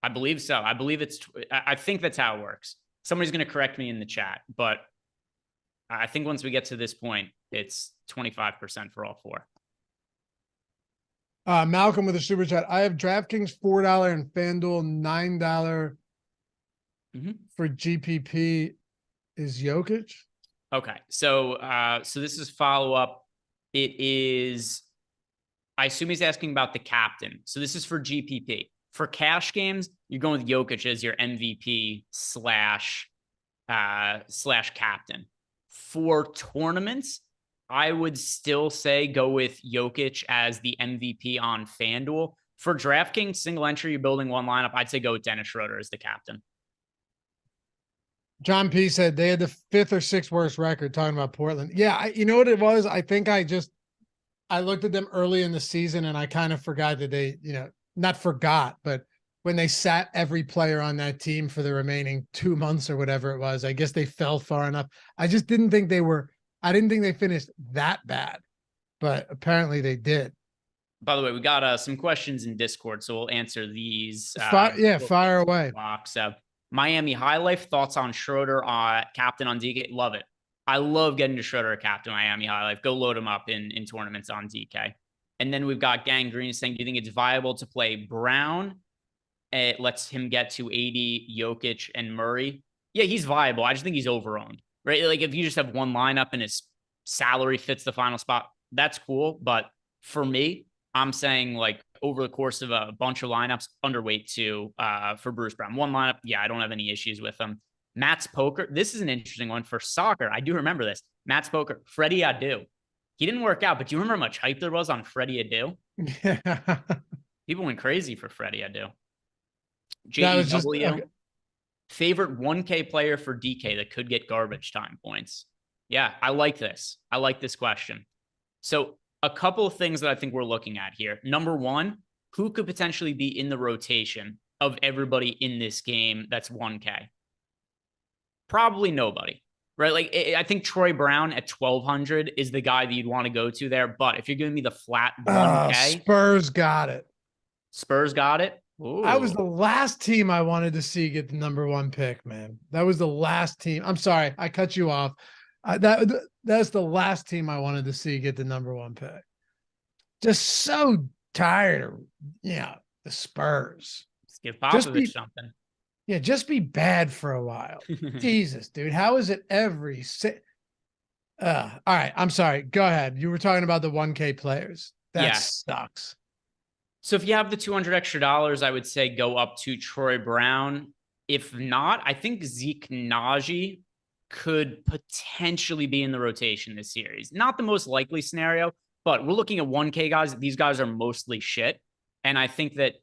I believe so. I think that's how it works. Somebody's going to correct me in the chat, but I think once we get to this point, it's 25% for all 4. Malcolm with a super chat. I have DraftKings $4 and FanDuel $9 for GPP. Is Jokic? Okay. So this is follow up. It is, I assume he's asking about the captain. So this is for GPP. For cash games, you're going with Jokic as your MVP slash captain. For tournaments, I would still say go with Jokic as the MVP on FanDuel. For DraftKings, single entry, you're building one lineup, I'd say go with Dennis Schroeder as the captain. John P said they had the 5th or 6th worst record, talking about Portland. Yeah, you know what it was? I think I looked at them early in the season and I kind of forgot that they, not forgot, but when they sat every player on that team for the remaining 2 months or whatever it was, I guess they fell far enough. I didn't think they finished that bad, but apparently they did. By the way, we got some questions in Discord, so we'll answer these. Fire away. So Miami High Life, thoughts on Schroeder, captain on DK? Love it. I love getting to Schroeder captain Miami High Life. Go load him up in tournaments on DK. And then we've got Gang Green saying, do you think it's viable to play Brown? It lets him get to 80, Jokic, and Murray. Yeah, he's viable. I just think he's overowned, right? Like if you just have one lineup and his salary fits the final spot, that's cool. But for me, I'm saying like over the course of a bunch of lineups, underweight for Bruce Brown. One lineup, yeah, I don't have any issues with him. Matt's Poker. This is an interesting one for soccer. I do remember this. Matt's Poker. Freddie Adu. He didn't work out, but do you remember how much hype there was on Freddie Adu? Yeah. People went crazy for Freddie Adu. JEW. Favorite 1K player for DK that could get garbage time points. Yeah, I like this. I like this question. So a couple of things that I think we're looking at here. Number one, who could potentially be in the rotation of everybody in this game that's 1K? Probably nobody, right? Like I think Troy Brown at 1,200 is the guy that you'd want to go to there. But if you're giving me the flat 1K. Spurs got it. Spurs got it. Ooh. That was the last team I wanted to see get the number 1 pick, man. That was the last team. I'm sorry, I cut you off. That's the last team I wanted to see get the number 1 pick. Just so tired of, the Spurs. Let's give Popovich something. Yeah, just be bad for a while. Jesus, dude. How is it all right, I'm sorry. Go ahead. You were talking about the 1K players. That sucks. So if you have the $200 extra, I would say go up to Troy Brown. If not, I think Zeke Naji could potentially be in the rotation this series. Not the most likely scenario, but we're looking at 1K guys. These guys are mostly shit. And I think that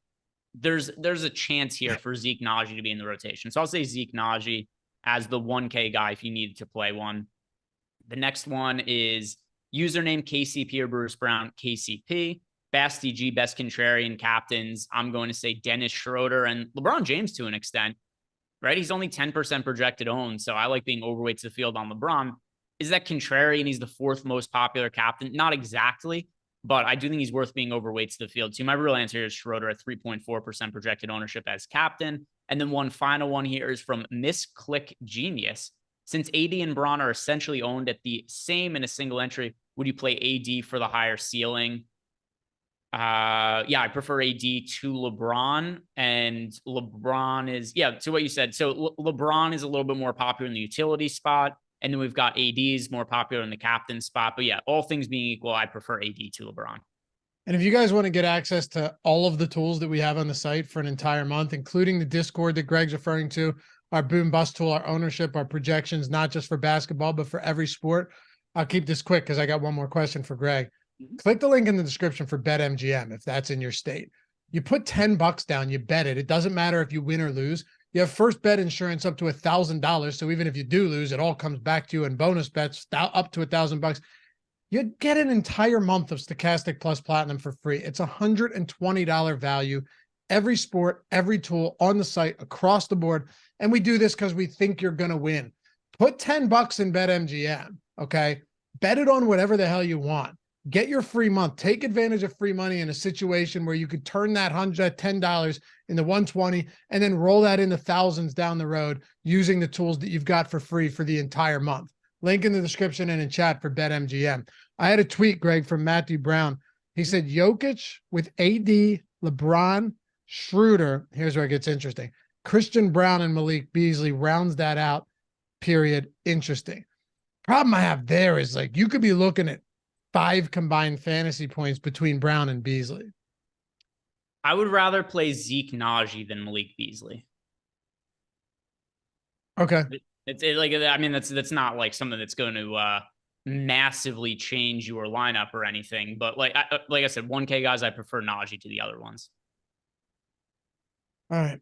there's a chance here for Zeke Najee to be in the rotation. So I'll say Zeke Najee as the 1K guy if you needed to play one. The next one is username KCP or Bruce Brown, KCP. Basti G, best contrarian captains. I'm going to say Dennis Schroeder and LeBron James to an extent, right? He's only 10% projected owned, so I like being overweight to the field on LeBron. Is that contrarian? He's the 4th most popular captain. Not exactly, but I do think he's worth being overweight to the field too. My real answer is Schroeder at 3.4% projected ownership as captain. And then one final one here is from Miss Click Genius. Since AD and Bron are essentially owned at the same in a single entry, would you play AD for the higher ceiling? Yeah, I prefer AD to LeBron, and LeBron is, to what you said. So LeBron is a little bit more popular in the utility spot, and then we've got AD's more popular in the captain spot. But yeah, all things being equal, I prefer AD to LeBron. And if you guys want to get access to all of the tools that we have on the site for an entire month, including the Discord that Greg's referring to, our boom bust tool, our ownership, our projections, not just for basketball, but for every sport. I'll keep this quick because I got one more question for Greg. Click the link in the description for BetMGM if that's in your state. You put $10 down, you bet it. It doesn't matter if you win or lose. You have first bet insurance up to $1,000. So even if you do lose, it all comes back to you in bonus bets up to $1,000. You get an entire month of Stokastic Plus Platinum for free. It's $120 value. Every sport, every tool on the site across the board. And we do this because we think you're going to win. Put $10 in BetMGM, okay? Bet it on whatever the hell you want. Get your free month. Take advantage of free money in a situation where you could turn that $10 into $120 and then roll that into thousands down the road using the tools that you've got for free for the entire month. Link in the description and in chat for BetMGM. I had a tweet, Greg, from Matthew Brown. He said, Jokic with AD, LeBron, Schroeder. Here's where it gets interesting. Christian Brown and Malik Beasley rounds that out, period. Interesting. Problem I have there is like you could be looking at 5 combined fantasy points between Brown and Beasley. I would rather play Zeke Najee than Malik Beasley. Okay. It's like, I mean, that's not like something that's going to massively change your lineup or anything. But like I said, 1K guys, I prefer Najee to the other ones. All right.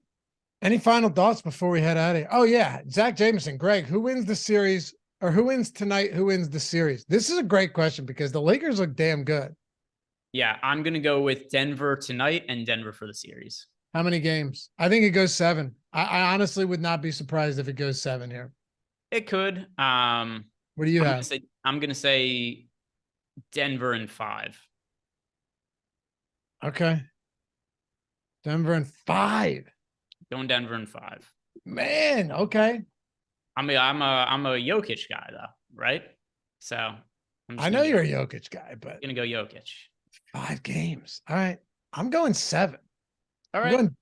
Any final thoughts before we head out of here? Oh, yeah. Zach Jameson, Greg, who wins the series or who wins tonight? Who wins the series? This is a great question because the Lakers look damn good. Yeah, I'm going to go with Denver tonight and Denver for the series. How many games? I think it goes 7. I honestly would not be surprised if it goes 7 here. It could. What do you have? I'm going to say Denver in 5. Okay. Denver in 5. Going Denver in 5. Man, okay. I'm a Jokic guy though, right? So I know you're a Jokic guy, but I'm gonna go Jokic. 5 games. All right. I'm going 7. All right. I'm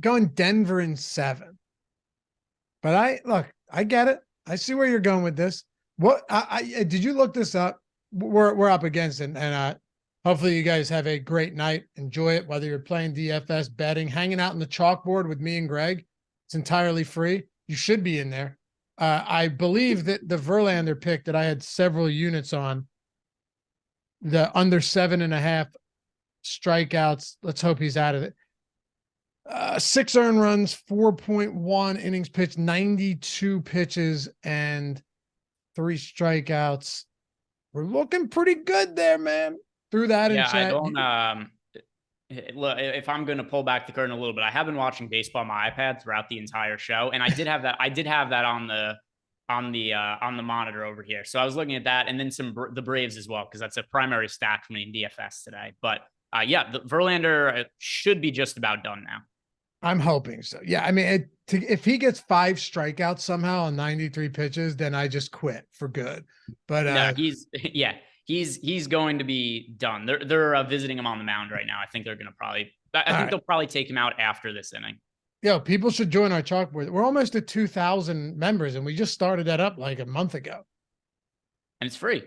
going Denver in 7. But I get it. I see where you're going with this. What did you look this up? We're up against it, and hopefully you guys have a great night. Enjoy it, whether you're playing DFS, betting, hanging out in the chalkboard with me and Greg. It's entirely free. You should be in there. I believe that the Verlander pick that I had several units on, the under 7.5 strikeouts. Let's hope he's out of it. 6 earned runs, 4.1 innings pitched, 92 pitches, and 3 strikeouts. We're looking pretty good there, man. Through that in chat. I don't. Look, if I'm going to pull back the curtain a little bit, I have been watching baseball on my iPad throughout the entire show, and I did have that. I did have that on the monitor over here. So I was looking at that, and then the Braves as well, because that's a primary stack for me in DFS today. But yeah, the Verlander should be just about done now. I'm hoping so. Yeah, I mean, if he gets 5 strikeouts somehow on 93 pitches, then I just quit for good. But no, he's going to be done. They're visiting him on the mound right now. I think they're going to probably. I think they'll probably take him out after this inning. Yo, people should join our chalkboard. We're almost at 2,000 members, and we just started that up like a month ago. And it's free.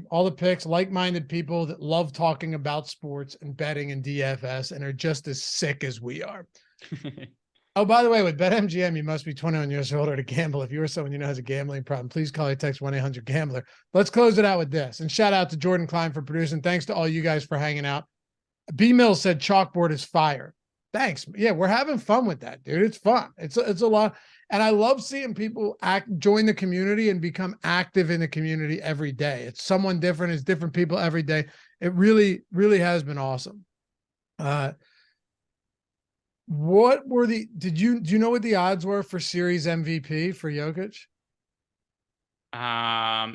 All the picks, like-minded people that love talking about sports and betting and DFS and are just as sick as we are. Oh, by the way, with BetMGM, you must be 21 years or older to gamble. If you or someone you know has a gambling problem, please call or text 1-800-GAMBLER. Let's close it out with this. And shout out to Jordan Klein for producing. Thanks to all you guys for hanging out. B Mill said Chalkboard is fire. Thanks. Yeah, we're having fun with that, dude. It's fun. It's a lot. And I love seeing people join the community and become active in the community every day. It's someone different. It's different people every day. It really, really has been awesome. What were do you know what the odds were for series MVP for Jokic?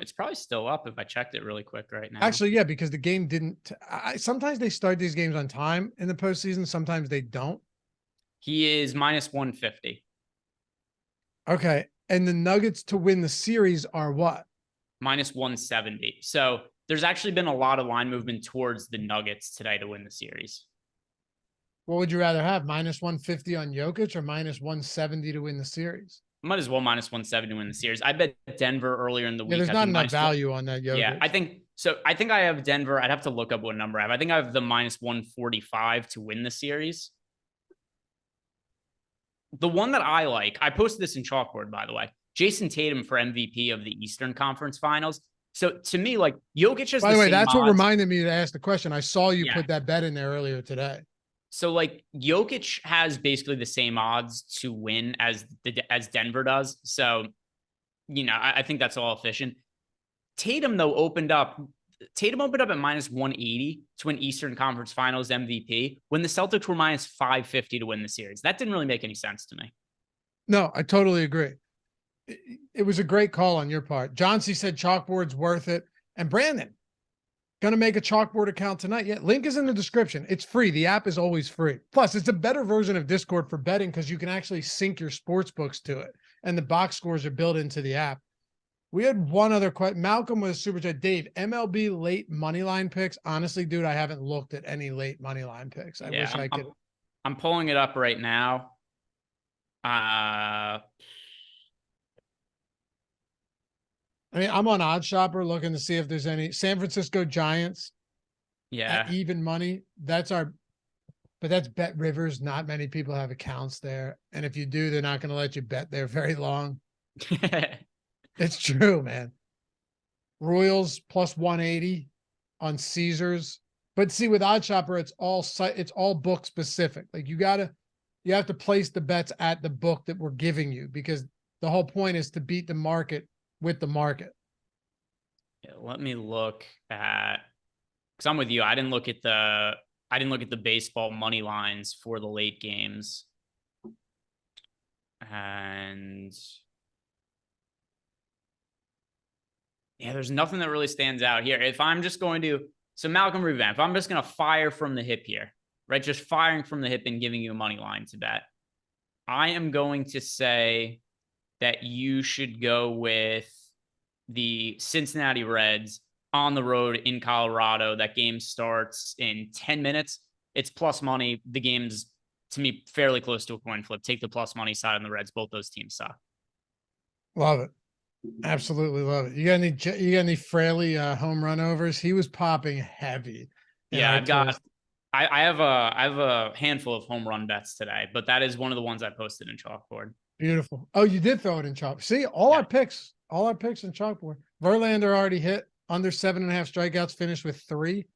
It's probably still up if I checked it really quick right now. Actually, yeah, because the game didn't. Sometimes they start these games on time in the postseason. Sometimes they don't. He is minus 150. Okay, and the Nuggets to win the series are what? Minus 170. So there's actually been a lot of line movement towards the Nuggets today to win the series. What would you rather have? Minus 150 on Jokic or minus 170 to win the series? Might as well minus 170 to win the series. I bet Denver earlier in the week. There's not enough value on that Jokic. Yeah, I think so. I think I have Denver. I'd have to look up what number I have. I think I have the minus 145 to win the series. The one that I like, I posted this in Chalkboard, by the way, Jason Tatum for MVP of the Eastern Conference Finals. So to me, like Jokic has. By the way, that's what reminded me to ask the question. I saw you put that bet in there earlier today. So like Jokic has basically the same odds to win as Denver does. So, you know, I think that's all efficient. Tatum though opened up at minus 180 to win Eastern Conference Finals MVP when the Celtics were minus 550 to win the series. That didn't really make any sense to me. No, I totally agree. It was a great call on your part. John C said Chalkboard's worth it. And Brandon, going to make a Chalkboard account tonight. Yeah, link is in the description. It's free. The app is always free. Plus, it's a better version of Discord for betting because you can actually sync your sports books to it. And the box scores are built into the app. We had one other question. Malcolm was super chat. Dave, MLB late money line picks. Honestly, dude, I haven't looked at any late money line picks. I wish I could. I'm pulling it up right now. I mean, I'm on OddsShopper looking to see if there's any San Francisco Giants. Yeah. At even money. But that's Bet Rivers. Not many people have accounts there. And if you do, they're not going to let you bet there very long. It's true, man. Royals plus 180 on Caesars. But see, with OddsShopper, it's all book specific. Like you have to place the bets at the book that we're giving you because the whole point is to beat the market with the market. Yeah, let me look at, because I'm with you. I didn't look at the baseball money lines for the late games. And yeah, there's nothing that really stands out here. If I'm just going to, so Malcolm Revamp, if I'm just going to fire from the hip here, right? Just firing from the hip and giving you a money line to bet. I am going to say that you should go with the Cincinnati Reds on the road in Colorado. That game starts in 10 minutes. It's plus money. The game's, to me, fairly close to a coin flip. Take the plus money side on the Reds. Both those teams suck. Love it. Absolutely love it. You got any Fraley home run overs? He was popping heavy. Yeah, I have a handful of home run bets today, but that is one of the ones I posted in Chalkboard. Beautiful. Oh, you did throw it in Chalkboard. See, all our picks in Chalkboard. Verlander already hit under 7.5 strikeouts, finished with 3.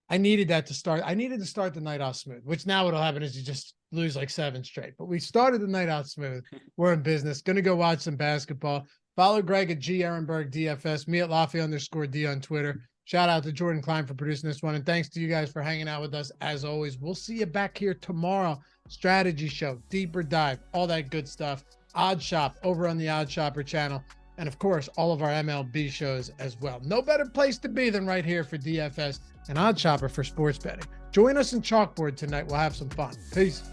I needed that to start. I needed to start the night off smooth, which now what'll happen is you just lose like 7 straight. But we started the night out smooth. We're in business. Going to go watch some basketball. Follow Greg at G Ehrenberg DFS, me at Laffy_D on Twitter. Shout out to Jordan Klein for producing this one. And thanks to you guys for hanging out with us. As always, we'll see you back here tomorrow. Strategy show, deeper dive, all that good stuff. Odd Shop over on the Odd Shopper channel. And of course, all of our MLB shows as well. No better place to be than right here for DFS and Odd Shopper for sports betting. Join us in Chalkboard tonight. We'll have some fun. Peace.